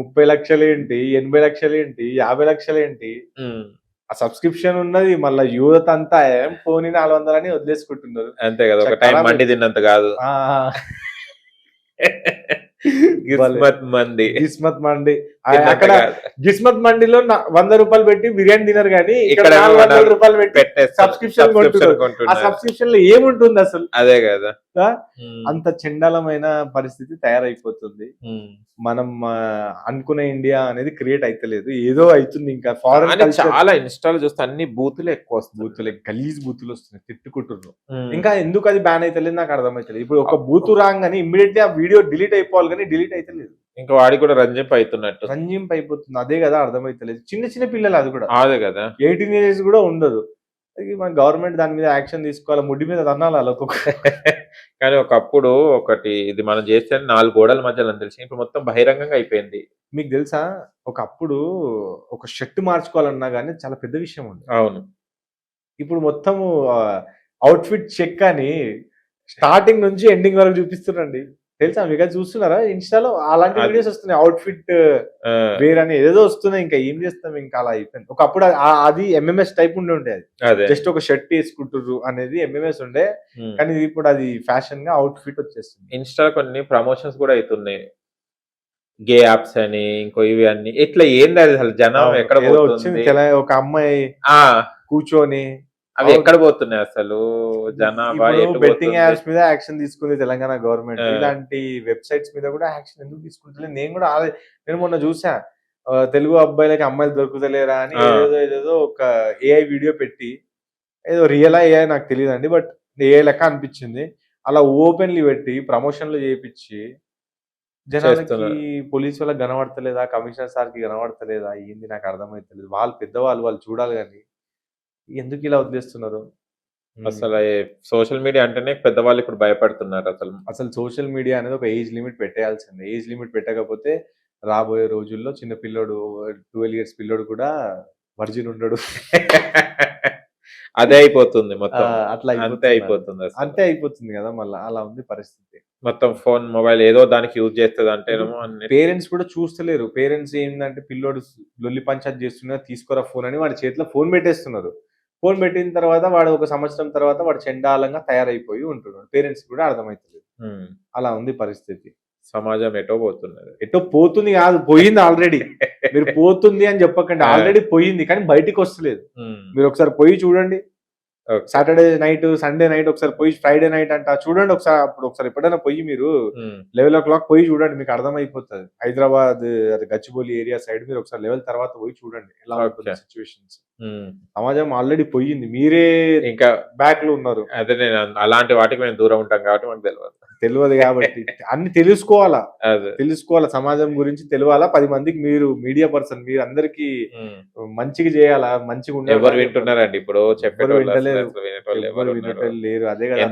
30 లక్షలు ఏంటి, 80 లక్షలు ఏంటి, 50 లక్షలు ఏంటి, ఆ సబ్స్క్రిప్షన్ ఉన్నది మళ్ళీ యూత్ అంతా పోనీ 400 అని వదిలేసుకుంటున్నారు. అంతే కదా, ఒక టైం మండి తిన్నంత కాదు. గిస్మత్ మంది. గిస్మత్ మండి. తిన్నంత అక్కడ కాదు. గిస్మత్ మండిలో 100 రూపాయలు పెట్టి బిర్యానీ తినరు కానీ ఇక్కడ ఇక్కడ 400 రూపాయలు పెట్టి పెట్టేస్తారు. సబ్స్క్రిప్షన్ కొంటున్నారు. ఆ కొంటున్నారు. సబ్స్క్రిప్షన్ లో ఏముంటుంది అసలు? అదే కదా. ఆ? అంత చండాలమైన పరిస్థితి తయారైపోతుంది. మనం అనుకునే ఇండియా అనేది క్రియేట్ అయితలేదు, ఏదో అవుతుంది. ఇంకా ఫారెన్ కానీ చాలా ఇన్స్టాల్ చూస్తే అన్ని బూతులు ఎక్కువ వస్తుంది. బూతులు, గలీజ్ బూతులు వస్తున్నాయి, తిట్టుకుంటున్నారు. ఇంకా ఎందుకు అది బ్యాన్ అయితలేదు నాకు అర్థమైతలేదు. ఇప్పుడు ఒక బూతు రాగానే ఇమ్మీడియట్లీ ఆ వీడియో డిలీట్ అయిపోవాలి కానీ డిలీట్ అయితలేదు. ఇంకా వాడి కూడా రంజింపు అవుతున్నట్టు. రంజింపు అయిపోతుంది. అదే కదా అర్థమైతలేదు. చిన్న చిన్న పిల్లలు, అది కూడా అదే కదా, 18 ఇయర్స్ కూడా ఉండదు. మన గవర్నమెంట్ దాని మీద యాక్షన్ తీసుకోవాలి, ముడ్డి మీద తన్నాలి అలా ఒక్కొక్క. కానీ ఒకప్పుడు ఒకటి ఇది మనం చేస్తే 4 గోడల మధ్యలో అని తెలిసి ఇప్పుడు మొత్తం బహిరంగంగా అయిపోయింది. మీకు తెలుసా, ఒకప్పుడు ఒక షర్ట్ మార్చుకోవాలన్నా కానీ చాలా పెద్ద విషయం ఉంది. అవును. ఇప్పుడు మొత్తము అవుట్ఫిట్ చెక్ అని స్టార్టింగ్ నుంచి ఎండింగ్ వరకు చూపిస్తున్నారండి. తెలుసా మీకు? అది చూస్తున్నారా ఇన్స్టాలో? అలాంటి వీడియోస్ వస్తున్నాయి, అవుట్ఫిట్ వేర్ అని ఏదో వస్తున్నాయి. ఇంకా ఏం చేస్తాం, ఇంకా అలా అయిపోయింది. ఒకప్పుడు అది ఎంఎంఎస్ టైప్ ఉండే అదే జస్ట్ ఒక షర్ట్ వేసుకుంటారు అనేది ఎంఎంఎస్ ఉండే, కానీ ఇప్పుడు అది ఫ్యాషన్ గా అవుట్ఫిట్ వచ్చేస్తుంది. ఇన్స్టా కొన్ని ప్రమోషన్స్ కూడా అవుతున్నాయి, గే యాప్స్ అని, ఇంకో ఇవి అన్ని. ఇట్లా ఏంది అది అసలు? జనం ఎక్కడ ఏదో పోతుంది? వచ్చింది, ఒక అమ్మాయి కూర్చొని అవి ఎక్కడ పోతున్నాయి అసలు? జనాభా బెట్టింగ్ యాప్స్ మీద యాక్షన్ తీసుకుంది తెలంగాణ గవర్నమెంట్. ఇలాంటి వెబ్సైట్స్ మీద కూడా యాక్షన్ ఎందుకు తీసుకుంటలేదు? నేను మొన్న చూసా, తెలుగు అబ్బాయిలకి అమ్మాయిలు దొరుకుతలేరా అని ఏదో ఒక ఏఐ వీడియో పెట్టి, ఏదో రియల్ ఏఐ నాకు తెలియదండి, బట్ ఏఐ లెక్క అనిపించింది. అలా ఓపెన్లీ పెట్టి ప్రమోషన్లు చేయించి జనాలకి, పోలీసు వాళ్ళకి కనబడతలేదా, కమిషనర్ సార్ కి కనబడతలేదా, ఏంది నాకు అర్థమైతలేదు. వాళ్ళు పెద్దవాళ్ళు, వాళ్ళు చూడాలి కానీ ఎందుకు ఇలా వదిలేస్తున్నారు? అసలు సోషల్ మీడియా అంటేనే పెద్దవాళ్ళు ఇప్పుడు భయపడుతున్నారు. అసలు సోషల్ మీడియా అనేది ఒక ఏజ్ లిమిట్ పెట్టేయాల్సిందే. ఏజ్ లిమిట్ పెట్టకపోతే రాబోయే రోజుల్లో చిన్న పిల్లోడు, 12 ఇయర్స్ పిల్లోడు కూడా వర్జిన్ ఉండడు. అదే అయిపోతుంది మొత్తం. అట్లా అంతే అయిపోతుంది. అంతే అయిపోతుంది కదా. మళ్ళీ అలా ఉంది పరిస్థితి. మొత్తం ఫోన్, మొబైల్ ఏదో దానికి యూజ్ చేస్తుంది అంటేనేమో. పేరెంట్స్ కూడా చూస్తలేరు. పేరెంట్స్ ఏంటంటే పిల్లోడు లొల్లి పంచాయత్ చేస్తున్నా, తీసుకోరా ఫోన్ అని వాడి చేతిలో ఫోన్ పెట్టేస్తున్నారు. ఫోన్ పెట్టిన తర్వాత వాడు ఒక సంవత్సరం తర్వాత వాడు చండాలంగా తయారైపోయి ఉంటున్నాడు. పేరెంట్స్ కూడా అర్థమవుతుంది. అలా ఉంది పరిస్థితి. సమాజం ఎటో పోతున్నది. ఎటో పోతుంది కాదు, పోయింది ఆల్రెడీ. మీరు పోతుంది అని చెప్పకండి, ఆల్రెడీ పోయింది, కానీ బయటికి వస్తలేదు. మీరు ఒకసారి పోయి చూడండి. సాటర్డే నైట్, సండే నైట్ ఒకసారి పోయి, ఫ్రైడే నైట్ అంట చూడండి ఒకసారి. అప్పుడు ఒకసారి ఎప్పుడైనా పోయి మీరు 11 o'clock పోయి చూడండి, మీకు అర్థమైపోతుంది. హైదరాబాద్ గచ్చిబౌలి ఏరియా సైడ్ మీరు ఒకసారి 11 తర్వాత పోయి చూడండి ఎలా ఉంటుంది సిచ్యువేషన్స్. సమాజం ఆల్రెడీ పోయింది, మీరే ఇంకా బ్యాక్ లో ఉన్నారు. అదే, నేను అలాంటి వాటికి మేము దూరం ఉంటాం కాబట్టి మాకు తెలియదు కాబట్టి అన్ని తెలుసుకోవాలా. సమాజం గురించి తెలియాలా. 10 మందికి మీరు మీడియా పర్సన్, మీరు అందరికి మంచిగా చేయాలా. మంచిగా ఉండాలి. ఎవరు వింటున్నారండి ఇప్పుడు? చెప్పారు లేరు. అదే కదా,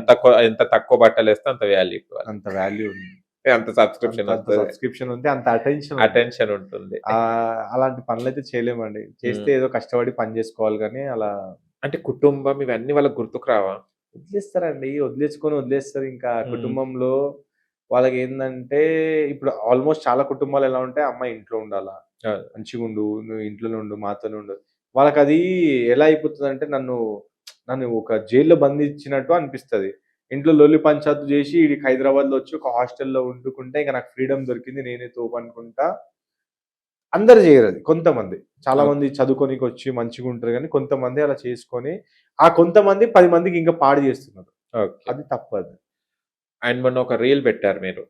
ఎంత తక్కువ బట్టలు వేస్తే అంత వాల్యూ, అంత వాల్యూ ఉంది, అంత సబ్స్క్రిప్షన్ ఉంది, అంత అటెన్షన్ ఉంటుంది. అలాంటి పనులు అయితే చేయలేమండి. చేస్తే ఏదో కష్టపడి పని చేసుకోవాలి కానీ అలా అంటే కుటుంబం ఇవన్నీ వాళ్ళకి గుర్తుకు రావా? వదిలేస్తారండి, వదిలేస్తారు. ఇంకా కుటుంబంలో వాళ్ళకి ఏంటంటే, ఇప్పుడు ఆల్మోస్ట్ చాలా కుటుంబాలు ఎలా ఉంటాయి, అమ్మాయి ఇంట్లో ఉండాలా, మంచిగా ఉండు, నువ్వు ఇంట్లోనే ఉండు, మాతోనే ఉండు. వాళ్ళకి అది ఎలా అయిపోతుంది అంటే, నన్ను ఒక జైల్లో బంధించినట్టు అనిపిస్తుంది. ఇంట్లో లొల్లి పంచాయత్ చేసి వీడికి హైదరాబాద్ లో వచ్చి ఒక హాస్టల్లో వండుకుంటే ఇంకా నాకు ఫ్రీడమ్ దొరికింది, నేనే తోపు అనుకుంటా. అందరు చేయరు అది, కొంతమంది. చాలా మంది చదువుకోనికి వచ్చి మంచిగా ఉంటారు కానీ కొంతమంది అలా చేసుకొని ఆ కొంతమంది 10 మందికి ఇంకా పాడు చేస్తున్నారు. అది తప్పదు. అండ్ మొన్న ఒక రీల్ పెట్టారు మీరు,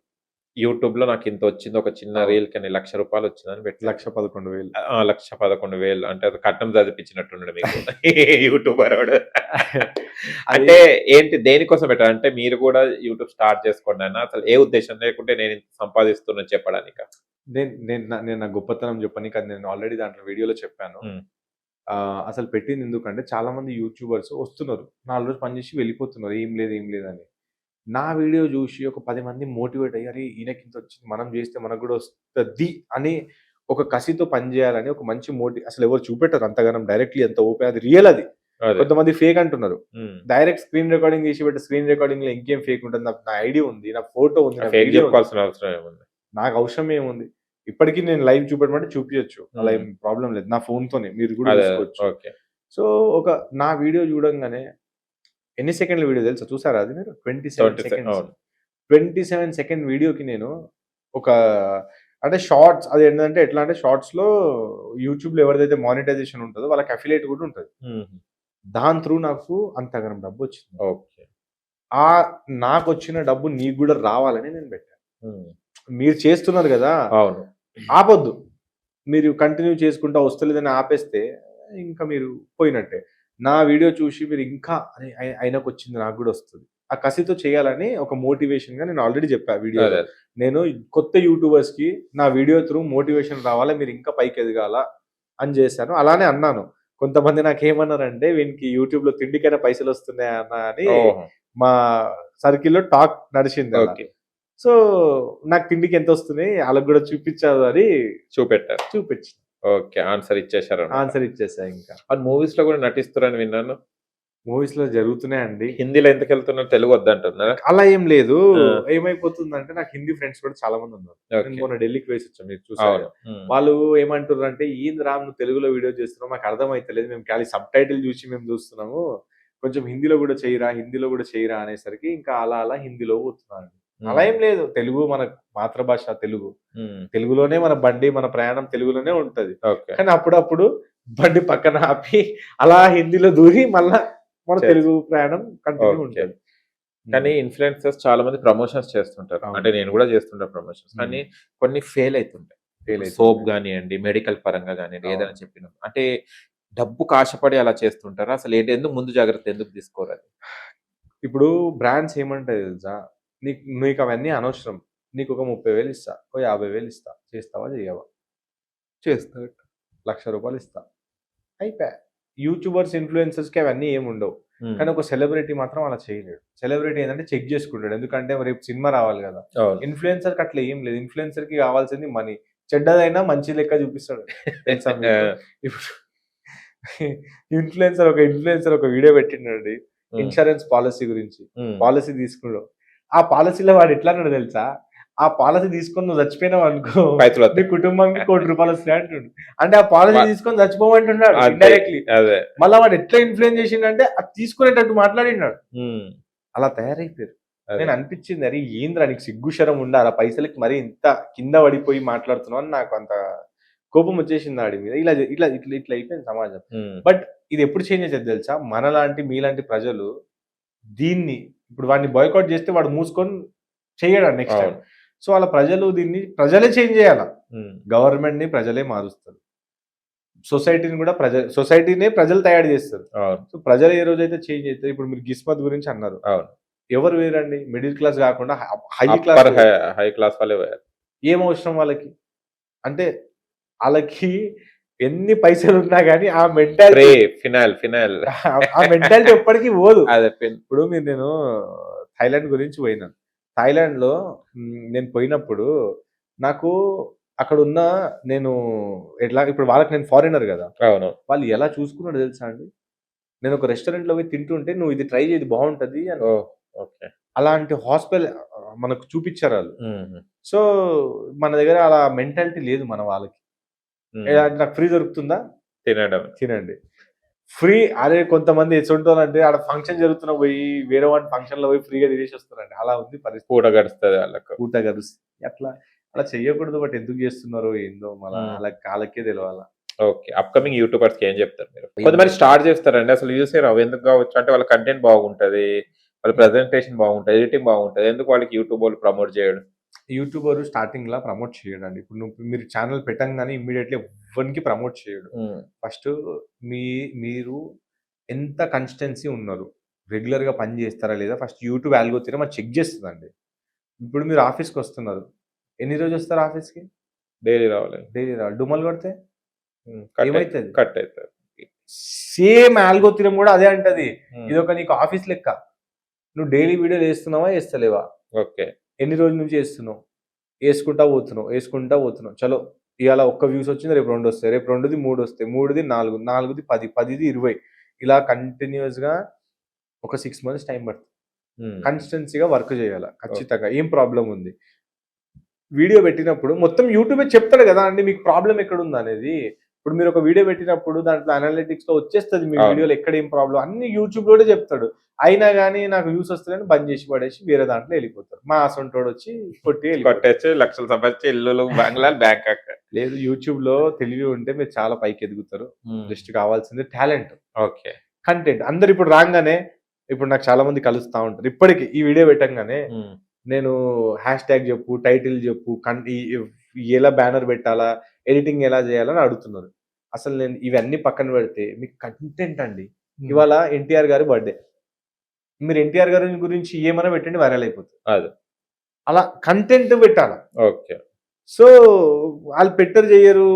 యూట్యూబ్ లో నాకు ఇంత వచ్చింది ఒక చిన్న రీల్ కని ₹1,00,000 వచ్చిందని పెట్టి 1,11,000 1,11,000 అంటే అది కట్నం చదివించినట్టున్నాడు మీకు యూట్యూబర్ వాడు. అంటే ఏంటి దేనికోసం పెట్టారు అంటే మీరు కూడా యూట్యూబ్ స్టార్ట్ చేసుకోండి అన్న అసలు ఏ ఉద్దేశం లేకుంటే నేను ఇంత సంపాదిస్తున్నా చెప్పడానికి. నేను నా గొప్పతనం చెప్పనీకి అది నేను ఆల్రెడీ దాంట్లో వీడియోలో చెప్పాను. అసలు పెట్టింది ఎందుకంటే చాలా మంది యూట్యూబర్స్ వస్తున్నారు 4 రోజులు పనిచేసి వెళ్ళిపోతున్నారు ఏం లేదు అని. నా వీడియో చూసి ఒక 10 మంది మోటివేట్ అయ్యి అరే ఈయనకి ఇంత వచ్చింది మనం చేస్తే మనకు కూడా వస్తుంది అని ఒక కసితో పనిచేయాలని ఒక మంచి అసలు ఎవరు చూపెట్టారు అంతగానం డైరెక్ట్లీ ఎంత ఓపెన్ అది రియల్ అది. కొంతమంది ఫేక్ అంటున్నారు. డైరెక్ట్ స్క్రీన్ రికార్డింగ్ చేసి పెట్టి స్క్రీన్ రికార్డింగ్ లో ఇంకేం ఫేక్ ఉంటుంది. నా ఐడి ఉంది, నా ఫోటో ఉంది, చెప్పుకోవాల్సిన అవసరం ఏముంది, నాకు అవసరం ఏముంది. ఇప్పటికీ నేను లైవ్ చూపెట్టమంటే చూపించచ్చు, అలా ఏం ప్రాబ్లం లేదు. నా ఫోన్ తోనే మీరు కూడా చూసుకోవచ్చు. సో ఒక నా వీడియో చూడంగానే ఎన్ని సెకండ్ల వీడియో తెలుసా చూసారా అది మీరు? 27 సెకండ్ వీడియోకి నేను ఒక అంటే షార్ట్స్ అది ఏంటంటే ఎట్లా అంటే షార్ట్స్ లో యూట్యూబ్ లో ఎవరిదైతే మానిటైజేషన్ ఉంటుందో వాళ్ళకి అఫిలియేట్ కూడా ఉంటుంది. దాని త్రూ నాకు అంతగానం డబ్బు వచ్చింది. ఓకే, ఆ నాకు వచ్చిన డబ్బు నీకు కూడా రావాలని నేను పెట్టాను. మీరు చేస్తున్నారు కదా, అవును, ఆపొద్దు. మీరు కంటిన్యూ చేసుకుంటా వస్తలేదని ఆపేస్తే ఇంకా మీరు పోయినట్టే. నా వీడియో చూసి మీరు ఇంకా ఆయనకు వచ్చింది నాకు కూడా వస్తుంది ఆ కసితో చేయాలని ఒక మోటివేషన్ గా నేను ఆల్రెడీ చెప్పా వీడియో. నేను కొత్త యూట్యూబర్స్ కి నా వీడియో త్రూ మోటివేషన్ రావాలా, మీరు ఇంకా పైకి ఎదగాల అని చేశాను. అలానే అన్నాను. కొంతమంది నాకేమన్నారంటే వీనికి యూట్యూబ్ లో తిండికైనా పైసలు వస్తున్నాయా అన్న అని మా సర్కిల్లో టాక్ నడిచింది. సో నాకు తిండికి ఎంత వస్తుంది వాళ్ళకి కూడా చూపించారు అని చూపించాను. ఓకే, ఆన్సర్ ఇచ్చేసా. ఇంకా మూవీస్ లో కూడా నటిస్తారని విన్నాను. మూవీస్ లో జరుగుతున్నాయండి. హిందీలో ఎందుకు వెళ్తున్నారు, తెలుగు వద్దంటున్నారా? అలా ఏం లేదు. ఏమైపోతుందంటే నాకు హిందీ ఫ్రెండ్స్ కూడా చాలా మంది ఉన్నారు. మొన్న ఢిల్లీకి వేసి వచ్చాం, మీరు చూసారు. వాళ్ళు ఏమంటారు అంటే ఏంది రామ్ నువ్వు తెలుగులో వీడియో చేస్తున్నావు మాకు అర్థమైతలేదు, మేము ఖాళీ సబ్ టైటిల్ చూసి మేము చూస్తున్నాము, కొంచెం హిందీలో కూడా చేయరా అనేసరికి ఇంకా అలా హిందీలో పోతున్నాను. అలా ఏం లేదు, తెలుగు మన మాతృభాష, తెలుగులోనే మన బండి మన ప్రయాణం తెలుగులోనే ఉంటది. కానీ అప్పుడప్పుడు బండి పక్కన ఆపి అలా హిందీలో దూరి మళ్ళా మన తెలుగు ప్రయాణం కంటిన్యూ ఉంటుంది. కానీ ఇన్ఫ్లుయెన్సర్స్ చాలా మంది ప్రమోషన్స్ చేస్తుంటారు, అంటే నేను కూడా చేస్తుంటా ప్రమోషన్స్, కానీ కొన్ని ఫెయిల్ అవుతుంటాయి. సోప్ కానివ్వండి, మెడికల్ పరంగా కానివ్వండి, ఏదైనా చెప్పిన అంటే డబ్బు కాశపడి అలా చేస్తుంటారు. అసలు ఎందుకు ముందు జాగ్రత్త ఎందుకు తీసుకోరు? ఇప్పుడు బ్రాండ్స్ ఏమంటాయి తెలుసా, నీకు అవన్నీ అనవసరం, నీకు ఒక 30,000 ఇస్తా, ఒక 50,000 ఇస్తా, చేస్తావా చేయవా? చేస్తా. ₹1,00,000 ఇస్తా, అయిపోయా. యూట్యూబర్స్ ఇన్ఫ్లుయెన్సర్స్కి అవన్నీ ఏమి ఉండవు. కానీ ఒక సెలబ్రిటీ మాత్రం అలా చేయలేడు. సెలబ్రిటీ ఏంటంటే చెక్ చేసుకుంటాడు, ఎందుకంటే రేపు సినిమా రావాలి కదా. ఇన్ఫ్లుయెన్సర్కి అట్లా ఏం లేదు. ఇన్ఫ్లుయెన్సర్కి కావాల్సింది మనీ, చెడ్డదైనా మంచి లెక్క చూపిస్తాడు. ఇప్పుడు ఇన్ఫ్లుయెన్సర్ ఒక వీడియో పెట్టిండండి ఇన్సూరెన్స్ పాలసీ గురించి. పాలసీ తీసుకున్నాడు, ఆ పాలసీలో వాడు ఎట్లా అన్నాడు తెలుసా, ఆ పాలసీ తీసుకొని నువ్వు చచ్చిపోయినావు అనుకో నీ కుటుంబానికి ₹1,00,00,000 వస్తాయి అంటుండు. అంటే ఆ పాలసీ తీసుకొని చచ్చిపోమంటున్నాడు ఇండైరెక్ట్లీ. మళ్ళీ వాడు ఎట్లా ఇన్ఫ్లుయెన్స్ చేసిండే అది తీసుకునేటట్టు మాట్లాడినాడు. అలా తయారైపోయారు. నేను అనిపించింది అరే ఏంద్రా నీకు సిగ్గుశరం ఉండాలి, పైసలకి మరి ఇంత కింద పడిపోయి మాట్లాడుతున్నావు అని నాకు అంత కోపం వచ్చేసింది ఆడి మీద. ఇట్లా ఇట్లా ఇట్లా ఇట్లా అయిపోయింది సమాజం. బట్ ఇది ఎప్పుడు చేంజ్ అవుతుంది తెలుసా, మనలాంటి మీలాంటి ప్రజలు దీన్ని ఇప్పుడు వాడిని బాయ్కాట్ చేస్తే వాడు మూసుకొని చేయడా నెక్స్ట్ టైం. సో వాళ్ళ ప్రజలు దీన్ని ప్రజలే చేంజ్ చేయాల. గవర్నమెంట్ ని ప్రజలే మారుస్తారు, సొసైటీని కూడా సొసైటీనే ప్రజలు తయారు చేస్తారు. సో ప్రజలు ఏ రోజైతే చేంజ్ అవుతారు. ఇప్పుడు మీరు గిస్మత్ గురించి అన్నారు, ఎవరు వేరండి, మిడిల్ క్లాస్ కాకుండా హై క్లాస్ వాళ్ళే వేరు. ఏం అవసరం వాళ్ళకి అంటే వాళ్ళకి ఎన్ని పైసలు ఉన్నా కానీ ఆ మెంటాలిటీ ఎప్పటికీ పోదు. ఇప్పుడు నేను థాయిలాండ్ గురించి పోయినాను. థాయిలాండ్ లో నేను పోయినప్పుడు నాకు అక్కడ ఉన్న నేను ఎట్లా ఇప్పుడు వాళ్ళకి నేను ఫారినర్ కదా, వాళ్ళు ఎలా చూసుకున్నాడు తెలుసా అండి. నేను ఒక రెస్టారెంట్ లో పోయి తింటుంటే నువ్వు ఇది ట్రై చేయి బాగుంటది అని అలాంటి హాస్పిటల్ మనకు చూపించారు వాళ్ళు. సో మన దగ్గర అలా మెంటాలిటీ లేదు మన వాళ్ళకి. నాకు ఫ్రీ దొరుకుతుందా తినండి ఫ్రీ. అదే కొంతమంది ఎట్లుంటారంటే ఆడ ఫంక్షన్ జరుగుతున్నా పోయి వేరే వాడి ఫంక్షన్ లో పోయి ఫ్రీగా తినేసి వస్తారండి. అలా ఉంది పరిస్థితి. పూట గడుస్తుంది అట్లా అలా చెయ్యకూడదు. బట్ ఎందుకు చేస్తున్నారో ఏందో మళ్ళీ వాళ్ళకే తెలియాలా. ఓకే, అప్కమింగ్ యూట్యూబర్స్ కి ఏం చెప్తారు మీరు? కొంతమంది స్టార్ట్ చేస్తారండి, అసలు యూస్ రావు. ఎందుకు కావచ్చు అంటే వాళ్ళ కంటెంట్ బాగుంటది, వాళ్ళ ప్రెజెంటేషన్ బాగుంటది, ఎడిటింగ్ బాగుంటది, ఎందుకు వాళ్ళకి యూట్యూబ్ వాళ్ళు ప్రమోట్ చేయడం? యూట్యూబర్ స్టార్టింగ్ లా ప్రమోట్ చేయడండి. ఇప్పుడు మీరు ఛానల్ పెట్టంగానే ఇమ్మీడియట్లీ ఎవ్వరికి ప్రమోట్ చేయడు. ఫస్ట్ మీరు ఎంత కన్సిస్టెన్సీ ఉన్నారు, రెగ్యులర్ గా పని చేస్తారా లేదా, ఫస్ట్ యూట్యూబ్ ఆల్గోరిథం అది చెక్ చేస్తుందండి. ఇప్పుడు మీరు ఆఫీస్కి వస్తున్నారు, ఎన్ని రోజులు వస్తారు ఆఫీస్కి? డైలీ రావాలి, డైలీ రావాలి. డుమ్మలు కొడితే కట్ ఏమైతుంది? కట్ అవుతుంది. సేమ్ ఆల్గోరిథం కూడా అదే అంటది. ఇది ఒక నీకు ఆఫీస్ లెక్క. నువ్వు డైలీ వీడియోలు వేస్తున్నావా వేస్తలేవా, ఓకే, ఎన్ని రోజుల నుంచి వేస్తున్నావు, వేసుకుంటా పోతున్నావు. చలో ఇవాళ ఒక్క వ్యూస్ వచ్చింది, రేపు 2 వస్తాయి, రేపు 2ది 3 వస్తాయి, 3ది 4, 4ది 10, 10ది 20, ఇలా కంటిన్యూస్ గా ఒక 6 months టైం పడుతుంది. కన్సిస్టెన్సీగా వర్క్ చేయాలి ఖచ్చితంగా. ఏం ప్రాబ్లం ఉంది, వీడియో పెట్టినప్పుడు మొత్తం యూట్యూబే చెప్తాడు కదా అండి మీకు ప్రాబ్లం ఎక్కడ ఉంది అనేది. ఇప్పుడు మీరు ఒక వీడియో పెట్టినప్పుడు దాంట్లో అనలిటిక్స్ లో వచ్చేస్తుంది మీ వీడియోలో ఎక్కడ ఏం ప్రాబ్లం అన్ని యూట్యూబ్ లోనే చెప్తాడు. అయినా కానీ నాకు వ్యూస్ వస్తుందని బంద్ చేసి పడేసి వేరే దాంట్లో వెళ్ళిపోతారు. మా అసొంటోడు వచ్చి కొట్టేసి లక్షలు సంపాదించి ఇల్లు బంగ్లాలు బ్యాంకాక్. లేదు, యూట్యూబ్ లో తెలివి ఉంటే మీరు చాలా పైకి ఎదుగుతారు. జస్ట్ కావాల్సింది టాలెంట్, ఓకే, కంటెంట్. అందరు ఇప్పుడు రాగానే, ఇప్పుడు నాకు చాలా మంది కలుస్తా ఉంటారు ఇప్పటికి ఈ వీడియో పెట్టంగానే నేను హ్యాష్ ట్యాగ్ చెప్పు, టైటిల్ చెప్పు, ఎలా బ్యానర్ పెట్టాలా, ఎడిటింగ్ ఎలా చేయాలని అడుగుతున్నారు. అసలు నేను ఇవన్నీ పక్కన పెడితే మీకు కంటెంట్ అండి. ఇవాళ ఎన్టీఆర్ గారి బర్త్డే, మీరు ఎన్టీఆర్ గారి గురించి ఏమైనా పెట్టండి వైరల్ అయిపోతుంది. అది అలా కంటెంట్ పెట్టాలా. ఓకే, సో వాళ్ళు పెట్టరు చేయరు,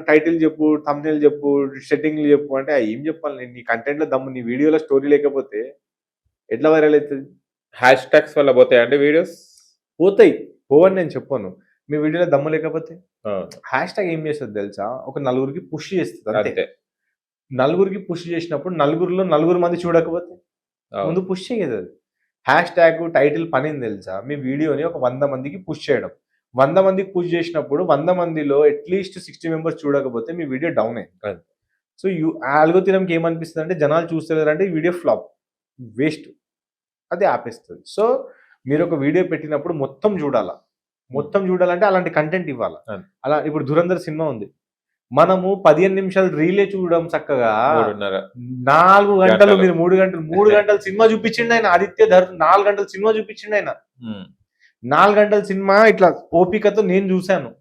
టైటిల్ చెప్పు, థంబ్నెయిల్ చెప్పు, సెట్టింగ్లు చెప్పు అంటే ఏం చెప్పాలి నేను? నీ కంటెంట్ లో దమ్ము, నీ వీడియోలో స్టోరీ లేకపోతే ఎట్లా వైరల్ అవుతుంది? హ్యాష్ ట్యాగ్స్ వల్ల పోతాయండి వీడియోస్? పోతాయి, పోవని నేను చెప్పాను. మీ వీడియోలో దమ్ము లేకపోతే హ్యాష్ ట్యాగ్ ఏం చేస్తుంది తెలుసా, ఒక నలుగురికి పుష్ చేస్తుంది అంతే. నలుగురికి పుష్ చేసినప్పుడు నలుగురిలో 9 మంది చూడకపోతే ముందు పుష్ చేయదు అది. హ్యాష్ ట్యాగ్ టైటిల్ పని తెలుసా, మీ వీడియోని ఒక 100 మందికి పుష్ చేయడం. 100 మందికి పుష్ చేసినప్పుడు 100 మందిలో అట్లీస్ట్ 60 మెంబర్స్ చూడకపోతే మీ వీడియో డౌన్ అయింది. సో ఆల్గోరిథంకి ఏమనిపిస్తుంది అంటే జనాలు చూస్తలేరంటే ఈ వీడియో ఫ్లాప్, వేస్ట్, అది ఆపేస్తుంది. సో మీరు ఒక వీడియో పెట్టినప్పుడు మొత్తం చూడాలంటే అలాంటి కంటెంట్ ఇవ్వాలి. అలా ఇప్పుడు ధురంధర్ సినిమా ఉంది, మనము 15 నిమిషాలు రీలే చూడడం చక్కగా 4 గంటలు, మీరు 3 గంటలు సినిమా చూపించిండు ఆయన. ఆదిత్య ధర్ 4 గంటల సినిమా చూపించిండు ఆయన. 4 గంటల సినిమా ఇట్లా ఓపికతో నేను చూశాను.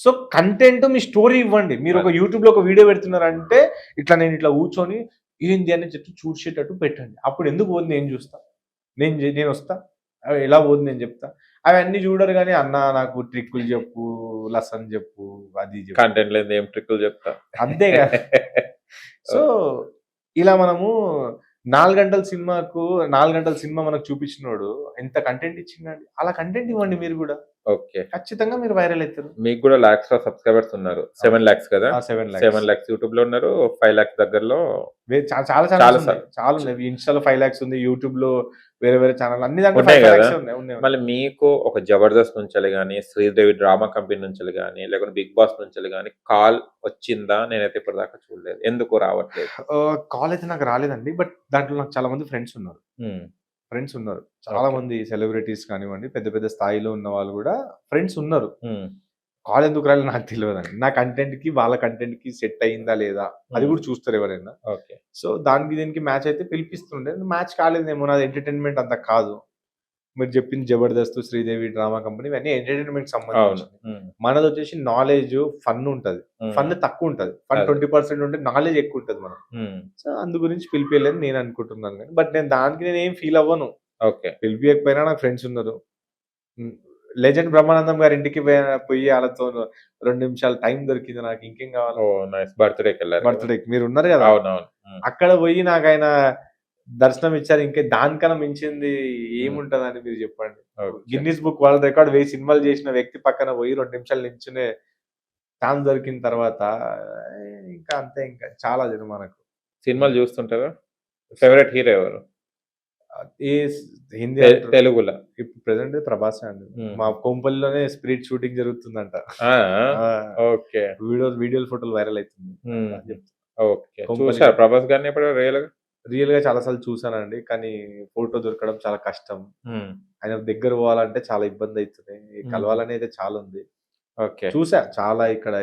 సో కంటెంట్, మీ స్టోరీ ఇవ్వండి. మీరు ఒక యూట్యూబ్ లో ఒక వీడియో పెడుతున్నారంటే ఇట్లా నేను ఇట్లా కూర్చొని ఏంది అని చెప్పి చూసేటట్టు పెట్టండి. అప్పుడు ఎందుకు పోదు నేను చూస్తా, నేను వస్తా, ఎలా పోదు నేను చెప్తా. అవన్నీ చూడరు కానీ అన్న నాకు ట్రిక్కులు చెప్పు, లసన్ చెప్పు, అది కంటెంట్ లేదు ఏం ట్రిక్కులు చెప్తా అంతే కదా. సో ఇలా మనము 4 గంటల సినిమా మనకు చూపించినోడు ఎంత కంటెంట్ ఇచ్చిందండి. అలా కంటెంట్ ఇవ్వండి మీరు కూడా. ఓకే, ఖచ్చితంగా మీరు వైరల్ అవుతారు. మీకు కూడా lakhs లో సబ్స్క్రైబర్స్ ఉన్నారు. 7 lakhs కదా? 7 lakhs యూట్యూబ్ లో ఉన్నారు. 5 lakhs దగ్గరలో చాలా ఉన్నాయి. ఇన్స్టాలో 5 lakhs ఉంది, యూట్యూబ్ లో వేరే ఛానల్ అన్ని దాంట్లో ఉన్నాయి 5 కదా. lakhs ఉన్నాయి. మళ్ళీ మీకు ఒక జబర్దస్త్ నుంచి కానీ, శ్రీదేవి డ్రామా కంపెనీ నుంచి కానీ, లేకుంటే బిగ్ బాస్ నుంచి కానీ కాల్ వచ్చిందా? నేనైతే ఇప్పటిదాకా చూడలేదు. ఎందుకు రావట్లేదు? కాల్ అయితే నాకు రాలేదండి. బట్ దాంట్లో నాకు చాలా మంది ఫ్రెండ్స్ ఉన్నారు. చాలా మంది సెలబ్రిటీస్ కానివ్వండి, పెద్ద పెద్ద స్థాయిలో ఉన్న వాళ్ళు కూడా ఫ్రెండ్స్ ఉన్నారు. కాల్ ఎందుకు రాలేదు నాకు తెలియదండి. నా కంటెంట్ కి వాళ్ళ కంటెంట్ కి సెట్ అయిందా లేదా అది కూడా చూస్తారు ఎవరైనా. ఓకే, సో దీనికి మ్యాచ్ అయితే పిలిపిస్తుండే, మ్యాచ్ కాలేదేమో. నాది ఎంటర్టైన్మెంట్ అంత కాదు. మీరు చెప్పింది జబర్దస్త్, శ్రీదేవి డ్రామా కంపెనీ ఇవన్నీ ఎంటర్టైన్మెంట్ సంబంధించి. మనది వచ్చేసి నాలెడ్జ్, ఫన్ ఉంటది. ఫన్ తక్కువ ఉంటది, ఫన్ 20% ఉంటే నాలెడ్జ్ ఎక్కువ ఉంటది మనం. సో అందు గురించి పిలిపియలేదని నేను అనుకుంటున్నాను కానీ, బట్ నేను ఏం ఫీల్ అవ్వను. ఓకే, పిలిపియకపోయినా నాకు ఫ్రెండ్స్ ఉన్నారు. లెజెండ్ బ్రహ్మానందం గారి ఇంటికి పోయి వాళ్ళతో 2 నిమిషాలు టైం దొరికింది నాకు. ఇంకేం కావాలి? బర్త్డేకి వెళ్ళారు. బర్త్డేకి మీరు ఉన్నారు కదా, అక్కడ పోయి నాకు ఆయన దర్శనం ఇచ్చారు. ఇంకా దానికన్నా మించింది ఏముంటదని మీరు చెప్పండి. గిన్నిస్ బుక్ వరల్డ్ రికార్డ్ 1000 సినిమాలు చేసిన వ్యక్తి పక్కన పోయి 2 నిమిషాలు నించునే ఛాన్స్ దొరికిన తర్వాత ఇంకా అంతే. ఇంకా చాలా మనకు సినిమాలు చూస్తుంటారా? ఫేవరెట్ హీరో ఎవరు? ఏ హిందీ తెలుగులో ఇప్పుడు ప్రెసెంట్ ప్రభాస్ అండి. మా కొంపల్లిలోనే స్పిరిట్ షూటింగ్ జరుగుతుందంట. ఓకే, వీడియోలు ఫోటోలు వైరల్ అవుతుంది. ఓకే, చూసారు ప్రభాస్ గారిని ఎప్పుడు రియల్ గా చాలా సార్లు చూసానండి, కానీ ఫోటో దొరకడం చాలా కష్టం. ఆయన దగ్గర పోవాలంటే చాలా ఇబ్బంది అవుతుంది. కలవాలని అయితే చాలా ఉంది. ఓకే, చూసా చాలా ఇక్కడ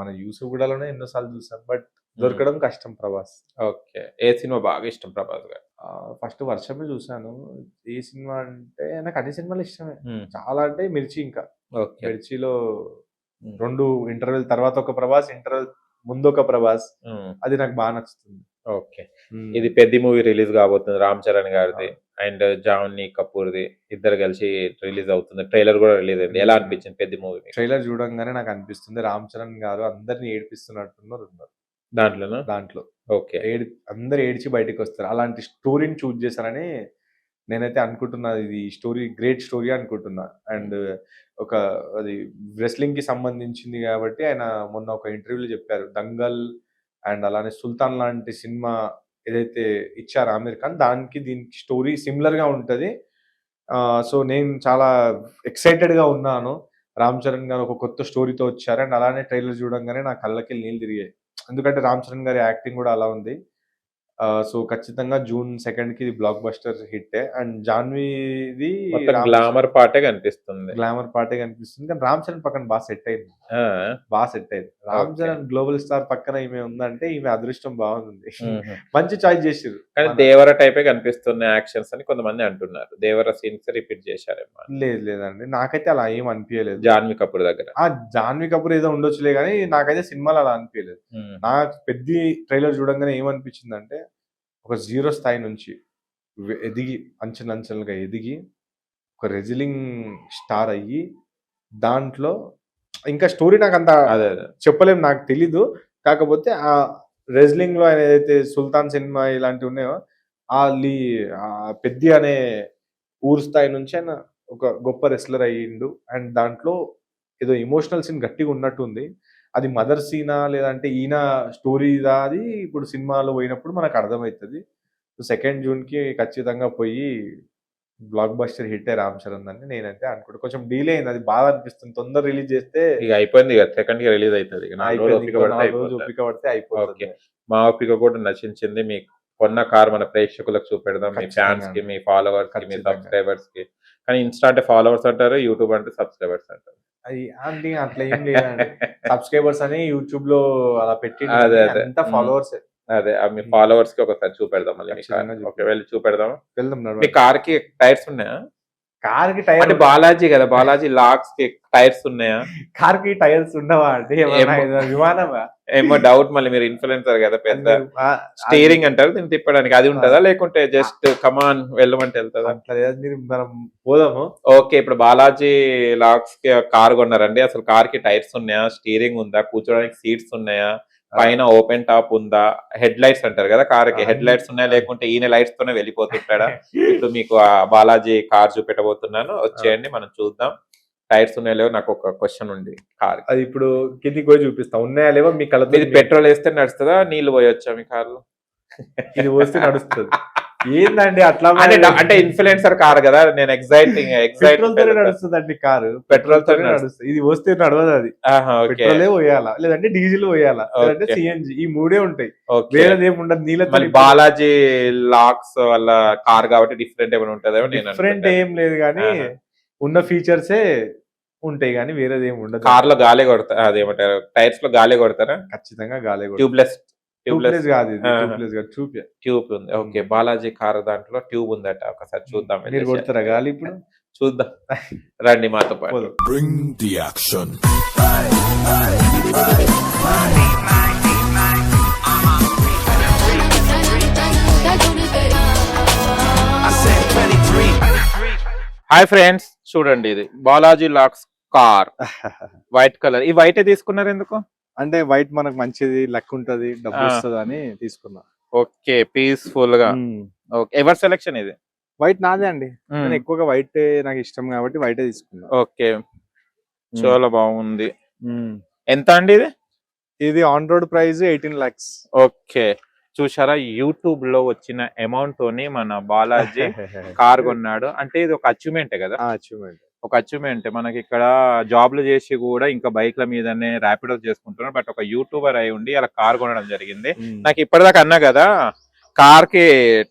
మన యూసుఫ్గూడలోనే ఎన్నోసార్లు చూసాను, బట్ దొరకడం కష్టం ప్రభాస్. ఓకే, ఏ సినిమా బాగా ఇష్టం ప్రభాస్ గారు? ఫస్ట్ వర్షమే చూసాను. ఏ సినిమా అంటే నాకు అన్ని సినిమాలు ఇష్టమే. ఉమ్, చాలా అంటే మిర్చి ఇంకా. ఓకే. మిర్చిలో ఉమ్, 2 ఇంటర్వెల్ తర్వాత ఒక ప్రభాస్, ఇంటర్వెల్ ముందు ఒక ప్రభాస్. ఉమ్, అది నాకు బాగా నచ్చుతుంది. ఓకే. ఇది పెద్ద మూవీ రిలీజ్ కాబోతుంది, రామ్ చరణ్ గారిది అండ్ జాన్వీ కపూర్ది, ఇద్దరు కలిసి రిలీజ్ అవుతుంది. ట్రైలర్ కూడా రిలీజ్ అయింది. ఎలా అనిపించింది పెద్ద మూవీ ట్రైలర్ చూడంగానే నాకు అనిపిస్తుంది రామ్ చరణ్ గారు అందరిని ఏడిపిస్తున్నట్టున్నారు దాంట్లోనా? దాంట్లో. ఓకే. అందరు ఏడ్చి బయటికి వస్తారు. అలాంటి స్టోరీని చూజ్ చేశారని నేనైతే అనుకుంటున్నా. ఇది స్టోరీ గ్రేట్ స్టోరీ అనుకుంటున్నా. అండ్ ఒక అది రెస్లింగ్ కి సంబంధించింది కాబట్టి ఆయన మొన్న ఒక ఇంటర్వ్యూలో చెప్పారు, దంగల్ అండ్ అలానే సుల్తాన్ లాంటి సినిమా ఏదైతే ఇచ్చారు ఆమిర్ ఖాన్, దానికి దీనికి స్టోరీ సిమిలర్ గా ఉంటది. సో నేను చాలా ఎక్సైటెడ్ గా ఉన్నాను. రామ్ చరణ్ గారు ఒక కొత్త స్టోరీతో వచ్చారు. అండ్ అలానే ట్రైలర్ చూడంగానే నా కళ్ళకి నీళ్ళు తిరిగాయి. ఎందుకంటే రామ్ చరణ్ గారి యాక్టింగ్ కూడా అలా ఉంది. సో ఖచ్చితంగా జూన్ 2 కి ఇది బ్లాక్ బస్టర్ హిట్. అండ్ జాన్వీది గ్లామర్ పాటే కనిపిస్తుంది. గ్లామర్ పాటే కనిపిస్తుంది. కానీ రామ్ చరణ్ పక్కన బాగా సెట్ అయింది. ఆ, బాగా సెట్ అయింది. Ram Okay. Charan global star పక్కన ఈమె ఉందంటే ఈమె అదృష్టం బాగుంది. మ్మ్. మంచి చాయిస్ చేసిర్రు. కానీ దేవర టైపే కనిపిస్తున్నాయి యాక్షన్స్ అని కొంతమంది అంటున్నారు. దేవర సీన్స్ రిపీట్ చేశారేమో లేదండి, నాకైతే అలా ఏం అనిపించలేదు. జాన్వీ కపూర్ దగ్గర. జాన్వీ కపూర్ ఏదో ఉండొచ్చులే కానీ నాకైతే సినిమాలో అలా అనిపించలేదు. మ్మ్. నాకు పెద్ద ట్రైలర్ చూడంగానే ఏమనిపించింది అంటే ఒక జీరో స్థాయి నుంచి ఎదిగి అంచెలంచెలుగా ఎదిగి ఒక రెజిలింగ్ స్టార్ అయ్యి దాంట్లో ఇంకా స్టోరీ నాకు అంత అదే అదే. చెప్పలేం, నాకు తెలీదు. కాకపోతే ఆ రెజ్లింగ్ లో ఆయన ఏదైతే సుల్తాన్ సినిమా ఇలాంటివి ఉన్నాయో ఆ పెద్ది అనే ఊరు స్థాయి నుంచి ఆయన ఒక గొప్ప రెస్లర్ అయ్యిండు. అండ్ దాంట్లో ఏదో ఎమోషనల్ సీన్ గట్టిగా ఉన్నట్టుంది. అది మదర్ సీనా లేదంటే ఈయన స్టోరీదా అది ఇప్పుడు సినిమాలో పోయినప్పుడు మనకు అర్థమవుతుంది. 2 జూన్ కి ఖచ్చితంగా పోయి block buster hit Ram Charan అని నేనైతే అనుకుంటా. కొంచెం డీలే అయింది, అది బాగా అనిపిస్తుంది. తొందర రిలీజ్ చేస్తే ఇక అయిపోయింది కదా, సెకండ్ కి రిలీజ్ అవుతుంది. ఇక 4 రోజులు ఓపిక పడితే రోజు అయిపోతుంది. ఓపిక పడితే అయిపోతుంది. ఓకే. మా ఓపిక కూడా నశించింది. మీకు కొన్న కార్ మన ప్రేక్షకులకు చూపెడదాం, మీ ఖచ్చితంగా. ఫ్యాన్స్ కి, మీ ఫాలోవర్స్ కి, మీ ఖచ్చితంగా. సబ్స్క్రైబర్స్ కి. కానీ ఇన్స్టా అంటే ఫాలోవర్స్ అంటారు, యూట్యూబ్ అంటే సబ్స్క్రైబర్స్ అంటారు. అంటే అట్లా ఏం లేదండి. సబ్స్క్రైబర్స్ అని యూట్యూబ్ లో అలా పెట్టి అదే, అదే. అంతా ఫాలోవర్స్. అదే మీ ఫాలోవర్స్ కి ఒకసారి చూపెడదాం మళ్ళీ మీ ఖచ్చితంగా కార్. ఓకే, వెళ్ళి చూపెడదాం. వెళ్దాం మీ నడవండి. కార్ కి టైర్స్ ఉన్నాయా? కార్ కి టైర్ అంటే బాలాజీ కదా, బాలాజీ లాక్స్ కి టైర్స్ ఉన్నాయా? కార్ కి టైర్స్ ఉండవా అంటే ఏమన్నా ఏమో. ఏదో విమానమా? ఏమో డౌట్. మళ్ళీ మీరు ఇన్ఫ్లుయెన్సర్ కదా, పెద్ద స్టీరింగ్ అంటారు దీన్ని తిప్పడానికి, అది ఉంటుందా లేకుంటే జస్ట్ కమాన్ వెళ్ళమంటే వెళ్తుందా? అట్లా లేదు, మీరు మనం పోదాము. ఓకే, ఇప్పుడు బాలాజీ లాక్స్ కి కార్ కొన్నారండి. అసలు కార్ కి టైర్స్ ఉన్నాయా, స్టీరింగ్ ఉందా, కూర్చోడానికి సీట్స్ ఉన్నాయా, పైన ఓపెన్ టాప్ ఉందా, హెడ్ లైట్స్ అంటారు కదా కార్ కి, హెడ్ లైట్స్ ఉన్నాయా లేకుంటే ఈయన లైట్స్ తోనే వెళ్ళిపోతుంటాడా? ఇప్పుడు మీకు ఆ బాలాజీ కార్ చూపెట్టబోతున్నాను, వచ్చేయండి మనం చూద్దాం. టైర్స్ ఉన్నాయా లేవో నాకు ఒక క్వశ్చన్ ఉంది కార్. అది ఇప్పుడు కిందికి పోయి చూపిస్తా, ఉన్నాయా లేవో మీ కళ్ళతో. ఇది పెట్రోల్ వేస్తే నడుస్తుందా, నీళ్లు పోయొచ్చా మీ కార్లో? ఇది వస్తే నడుస్తుంది. ఏందండి అట్లా? అంటే ఇన్ఫ్లుయెన్సర్ కార్ కదా, నేను పెట్రోల్ తోనే నడుస్తుందండి కారు, పెట్రోల్ తోనే నడుస్తుంది. ఇది వస్తే నడవదు, అది పెట్రోలే పోయాలా లేదంటే డీజిల్ పోయాలా లేదంటే సిఎన్జి, ఈ మూడే ఉంటాయి. వేరేది ఏమి ఉండదు. నీళ్ళతో బాలాజీ లాక్స్ వల్ల కార్ కాబట్టి డిఫరెంట్ ఏమైనా ఉంటుందేమో నేను డిఫరెంట్ ఏం లేదు కానీ ఉన్న ఫీచర్సే ఉంటాయి కానీ వేరేది ఏమి ఉండదు. కార్ లో గాలి కొడతారా, అదేమంటారు టైర్స్ లో గాలి కొడతారా? ఖచ్చితంగా గాలి. ట్యూబ్లెస్ కాదు ఇది, ట్యూబ్లెస్ కాదు, ట్యూబ్ ఉంది. ఓకే, బాలాజీ కార్ దాంట్లో ట్యూబ్ ఉందట, ఒకసారి చూద్దాం. మీరు కొడతారా గాలి ఇప్పుడు? చూద్దాం, రండి మాతో పాటు. Bring the action. Hi friends, చూడండి ఇది Balaji lakhs car, white colour. ఈ వైట్ తీసుకున్నారు ఎందుకు? అంటే వైట్ మనకు మంచిది, లక్ ఉంటది, డబ్బు వస్తుంది అని తీసుకున్నా. ఓకే, పీస్ఫుల్ గా. ఓకే, ఎవరి సెలెక్షన్ ఇది? వైట్ నాదే అండి, నేను ఎక్కువగా వైట్ నాకు ఇష్టం కాబట్టి వైటే తీసుకున్నా. ఓకే, చాలా బాగుంది. ఎంత అండి ఇది? ఇది on road price 18 lakhs. Okay, చూసారా, యూట్యూబ్ లో వచ్చిన అమౌంట్ తోని మన బాలాజీ కార్ కొన్నాడు. అంటే ఇది ఒక అచీవ్మెంటే కదా, అచీవ్మెంట్, ఒక అచీవ్మెంట్. మనకి ఇక్కడ జాబ్లు చేసి కూడా ఇంకా బైక్ల మీదనే ర్యాపిడో చేసుకుంటున్నాడు. బట్ ఒక యూట్యూబర్ అయి ఉండి అలా కార్ కొనడం జరిగింది. నాకు ఇప్పటిదాకా అన్నా కదా కార్ కి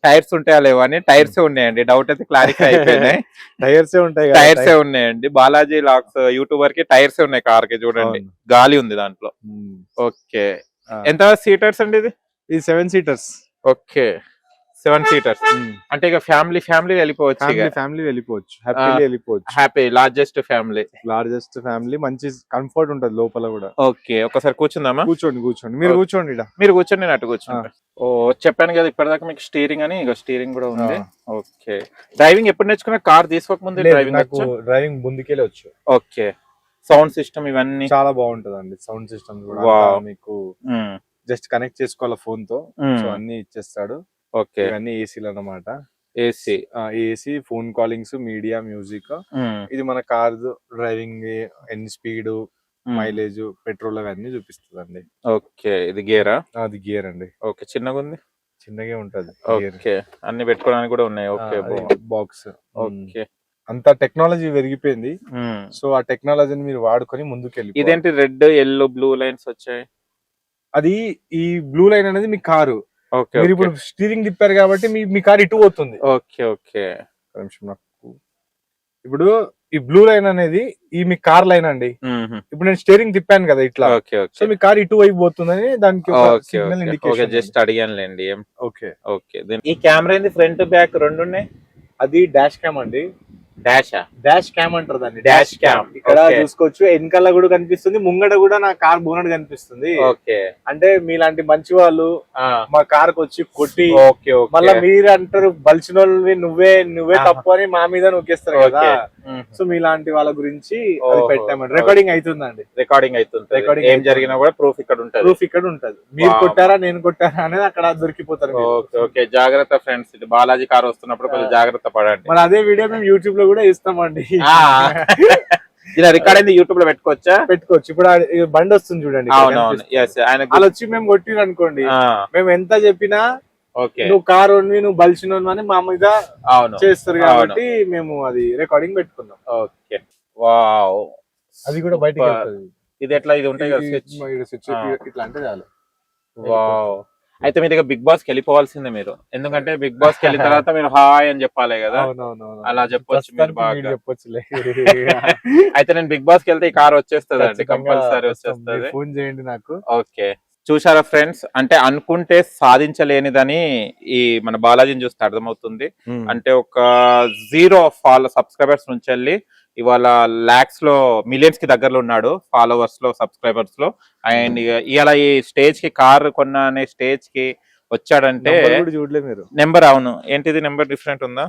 టైర్స్ ఉంటాయా లేవా అని. టైర్స్ ఉన్నాయండి, డౌట్ అయితే క్లారిఫై అయిపోయినాయి. టైర్స్ ఉన్నాయండి. బాలాజీ లాక్స్ యూట్యూబర్ కి టైర్స్ ఉన్నాయి కార్ కి, చూడండి గాలి ఉంది దాంట్లో. ఓకే, ఎంత సీటర్స్ అండి ఇది? 7 seaters. ఓకే, 7 సీటర్స్ అంటే ఇక ఫ్యామిలీ వెళ్ళిపోవచ్చు ఫ్యామిలీ వెళ్ళిపోవచ్చు, హ్యాపీలీ వెళ్ళిపోవచ్చు. హ్యాపీ లార్జెస్ట్ ఫ్యామిలీ మంచి కంఫర్ట్ ఉంటది లోపల కూడా. ఓకే, ఒకసారి కూర్చుందామా? కూర్చోండి మీరు కూర్చోండి ఈడ. మీరు కూర్చొని నేను అటు కూర్చుంటా. ఓ చెప్పాను కదా ఇప్పటిదాకా మీకు స్టీరింగ్ అని, ఇక స్టీరింగ్ కూడా ఉంది. ఓకే, డ్రైవింగ్ ఎప్పుడు నేర్చుకున్నా? కార్ తీసుకోకముందే డ్రైవింగ్ నాకు డ్రైవింగ్ ముందుకెళ్ళి వచ్చు. ఓకే, సౌండ్ సిస్టమ్ ఇవన్నీ చాలా బాగుంటదండి. సౌండ్ సిస్టమ్ కూడా మీకు జస్ట్ కనెక్ట్ చేసుకోవాలి ఫోన్ తో, సో అన్ని ఇచ్చేస్తాడు. ఓకే, ఇవన్నీ ఏసీలు అన్నమాట. AC phone కాలింగ్స్, media, music. ఇది మన కార్ డ్రైవింగ్, ఎన్ని స్పీడ్, మైలేజ్, పెట్రోల్ అవన్నీ చూపిస్తుంది. ఓకే, ఇది గేరా? అది గేర్ అండి. ఓకే, చిన్నగా ఉంది. చిన్నగా ఉంటది. ఓకే, అన్ని పెట్టుకోవడానికి కూడా ఉన్నాయి. Okay, box. ఓకే, అంత టెక్నాలజీ పెరిగిపోయింది. సో ఆ టెక్నాలజీని మీరు వాడుకొని ముందుకెళ్ళి. ఇదేంటి రెడ్ ఎల్లో బ్లూ లైన్స్ వచ్చాయి? అది ఈ బ్లూ లైన్ అనేది మీ కారు. ఓకే, మీరు ఇప్పుడు స్టీరింగ్ తిప్పారు కాబట్టి మీ కార్ ఇటు పోతుంది. ఓకే ఓకే, ఇప్పుడు ఈ బ్లూ లైన్ అనేది ఈ మీ కార్ లైన్ అండి. ఇప్పుడు నేను స్టీరింగ్ తిప్పాను కదా ఇట్లా, సో మీ కార్ ఇటు వైపు పోతుందని దానికి సిగ్నల్ ఇండికేషన్. జస్ట్ అడిగానులేండి. ఓకే ఓకే, ఈ కెమెరా ఏంది ఫ్రంట్ బ్యాక్ రెండు ఉన్నాయి? అది డాష్ క్యామ్ అండి. డాష్ క్యామ్ అంటారు దాన్ని. డాష్ క్యామ్ ఇక్కడ చూసుకోవచ్చు, వెనకాల కూడా కనిపిస్తుంది, ముంగడ కూడా నా కార్ బోనట్ కనిపిస్తుంది. ఓకే, అంటే మీలాంటి మంచి వాళ్ళు మా కార్ కు వచ్చి కొట్టి మళ్ళీ మీరు అంటారు బలిచిన వాళ్ళని నువ్వే తప్పు అని మా మీద నొక్కేస్తారు కదా. సో మీలాంటి వాళ్ళ గురించి అది పెట్టామండి. రికార్డింగ్ అవుతుందండి. రికార్డింగ్ ఏం జరిగినా కూడా ప్రూఫ్ ఇక్కడ ఉంటది. మీరు కొట్టారా నేను కొట్టారా అనేది అక్కడ దొరికిపోతారు. ఓకే, జాగ్రత్త ఫ్రెండ్స్, ఇది బాలాజీ కార్ వస్తున్నప్పుడు కొంచెం జాగ్రత్త పడండి. మరి అదే వీడియో మేము యూట్యూబ్ లో కూడా ఇస్తామండి. ఇలా రికార్డ్ అయింది యూట్యూబ్ లో పెట్టుకోవచ్చు. ఇప్పుడు బండి వస్తుంది చూడండి. అవునవును, అలా వచ్చి మేము కొట్టిరు అనుకోండి, మేము ఎంత చెప్పినా నువ్వు కార్ నువ్వు బలిచిన అని మా మీద చేస్తారు కాబట్టి మేము అది రికార్డింగ్ పెట్టుకున్నాం. ఓకే, వావ్, అది కూడా బయటకి ఇది ఎట్లా ఇది ఉంటాయి కదా స్విచ్ ఇట్లా అంటే చాలు. వావ్, అయితే మీ దగ్గర బిగ్ బాస్ కి వెళ్ళిపోవాల్సిందే మీరు, ఎందుకంటే బిగ్ బాస్ కి వెళ్ళిన తర్వాత మీరు హాయ్ అని చెప్పాలి కదా. అలా చెప్పొచ్చు మీరు బాగా చెప్పొచ్చులే. అయితే నేను బిగ్ బాస్ కి వెళ్తే ఈ కార్ వచ్చేస్తుంది అండి, కంపల్సరీ వచ్చేస్తుంది. ఫోన్ చేయండి నాకు. ఓకే, చూసారా ఫ్రెండ్స్, అంటే అనుకుంటే సాధించలేనిదని ఈ మన బాలాజీని చూస్తే అర్థమవుతుంది. అంటే ఒక 0 సబ్స్క్రైబర్స్ నుంచి వెళ్ళి ఇవాళ లాక్స్ లో మిలియన్స్ కి దగ్గరలో ఉన్నాడు ఫాలోవర్స్ లో, సబ్స్క్రైబర్స్ లో. అండ్ ఇవాళ ఈ స్టేజ్ కి కార్ కొన్న అనే స్టేజ్ కి వచ్చాడంటే చూడలేదు మీరు నెంబర్. అవును, ఏంటిది నెంబర్ డిఫరెంట్ ఉందా?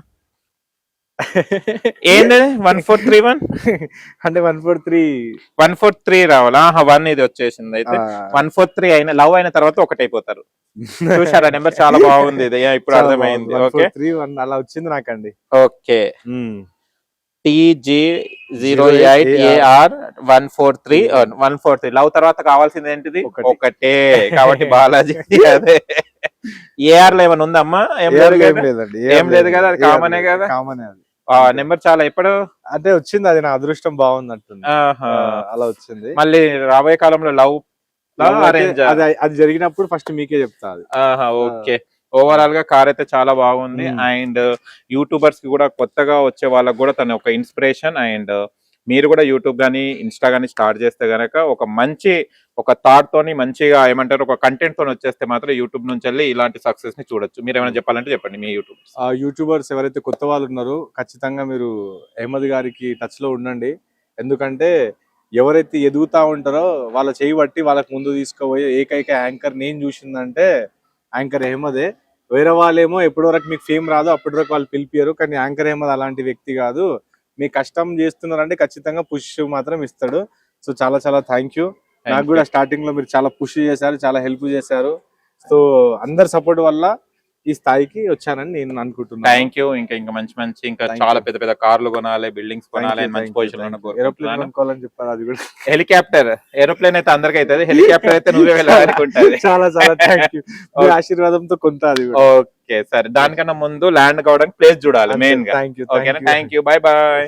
ఏంటి 1431 అంటే 143 రావాలా? 1 ఇది వచ్చేసింది. అయితే 143 అయిన లవ్ అయిన తర్వాత ఒకటైపోతారు. చూసారా, నెంబర్ చాలా బాగుంది. ఇది ఇప్పుడు అర్థమైంది. ఓకే, అలా వచ్చింది నాకండి. ఓకే, TG08AR 143 లవ్ తర్వాత కావాల్సింది ఏంటిది? ఒకటే. కాబట్టి బాలాజీ అదే. ఏఆర్ లో ఏమైనా ఉందమ్మా? ఏం లేదు కదా, అది కామనే కదా. నెంబర్ చాలా ఎప్పుడు అంటే వచ్చింది, అది నా అదృష్టం బాగుందంటుంది. అలా వచ్చింది. మళ్ళీ రాబోయే కాలంలో లవ్ అరేంజ్ అది జరిగినప్పుడు ఫస్ట్ మీకే చెప్తా. ఓకే, ఓవరాల్ గా కార్ అయితే చాలా బాగుంది. అండ్ యూట్యూబర్స్ కి కూడా కొత్తగా వచ్చే వాళ్ళకి కూడా తన ఒక ఇన్స్పిరేషన్. అండ్ మీరు కూడా యూట్యూబ్ గానీ ఇన్స్టా గానీ స్టార్ట్ చేస్తే గనక ఒక మంచి ఒక థాట్ తోని మంచిగా ఏమంటారు ఒక కంటెంట్ తోని వచ్చేస్తే మాత్రం యూట్యూబ్ నుంచి వెళ్ళి ఇలాంటి సక్సెస్ ని చూడొచ్చు. మీరు ఏమైనా చెప్పాలంటే చెప్పండి. మీ యూట్యూబర్స్ ఎవరైతే కొత్త వాళ్ళు ఉన్నారో ఖచ్చితంగా మీరు అహ్మద్ గారికి టచ్ లో ఉండండి. ఎందుకంటే ఎవరైతే ఎదుగుతా ఉంటారో వాళ్ళ చేయి బట్టి వాళ్ళకి ముందు తీసుకుపోయే ఏకైక యాంకర్ నేను చూసిందంటే యాంకర్ అహ్మదే. వేరే వాళ్ళేమో ఎప్పటి వరకు మీకు ఫేమ్ రాదు అప్పటి వరకు వాళ్ళు పిలిపారు, కానీ యాంకర్ అహ్మద్ అలాంటి వ్యక్తి కాదు. మీ కష్టం చేస్తున్నారంటే ఖచ్చితంగా పుష్ మాత్రం ఇస్తాడు. సో చాలా చాలా థ్యాంక్ యూ. నాకు కూడా స్టార్టింగ్ లో మీరు చాలా పుష్ చేశారు, చాలా హెల్ప్ చేశారు. సో అందరి సపోర్ట్ వల్ల ఈ స్థాయికి వచ్చానని నేను అనుకుంటున్నాను. Thank you. ఇంకా మంచి ఇంకా చాలా పెద్ద పెద్ద కార్లు కొనాలి, బిల్డింగ్స్ కొనాలి, మంచి పొజిషన్ ఏరోప్లేన్ కొనుక్కోవాలని చెప్పారు. అది కూడా హెలికాప్టర్. ఏరోప్లేన్ అయితే అందరికి అవుతుంది, హెలికాప్టర్ అయితే నువ్వే వెళ్ళాలనుకుంటుంది. చాలా చాలా థ్యాంక్ యూ. మీ ఆశీర్వాదంతో కొంత అది. ఓకే సరే, దానికన్నా ముందు ల్యాండ్ కావడానికి ప్లేస్ చూడాలి మెయిన్ గా. Thank you. ఓకేనా, థ్యాంక్ యూ, బై బాయ్.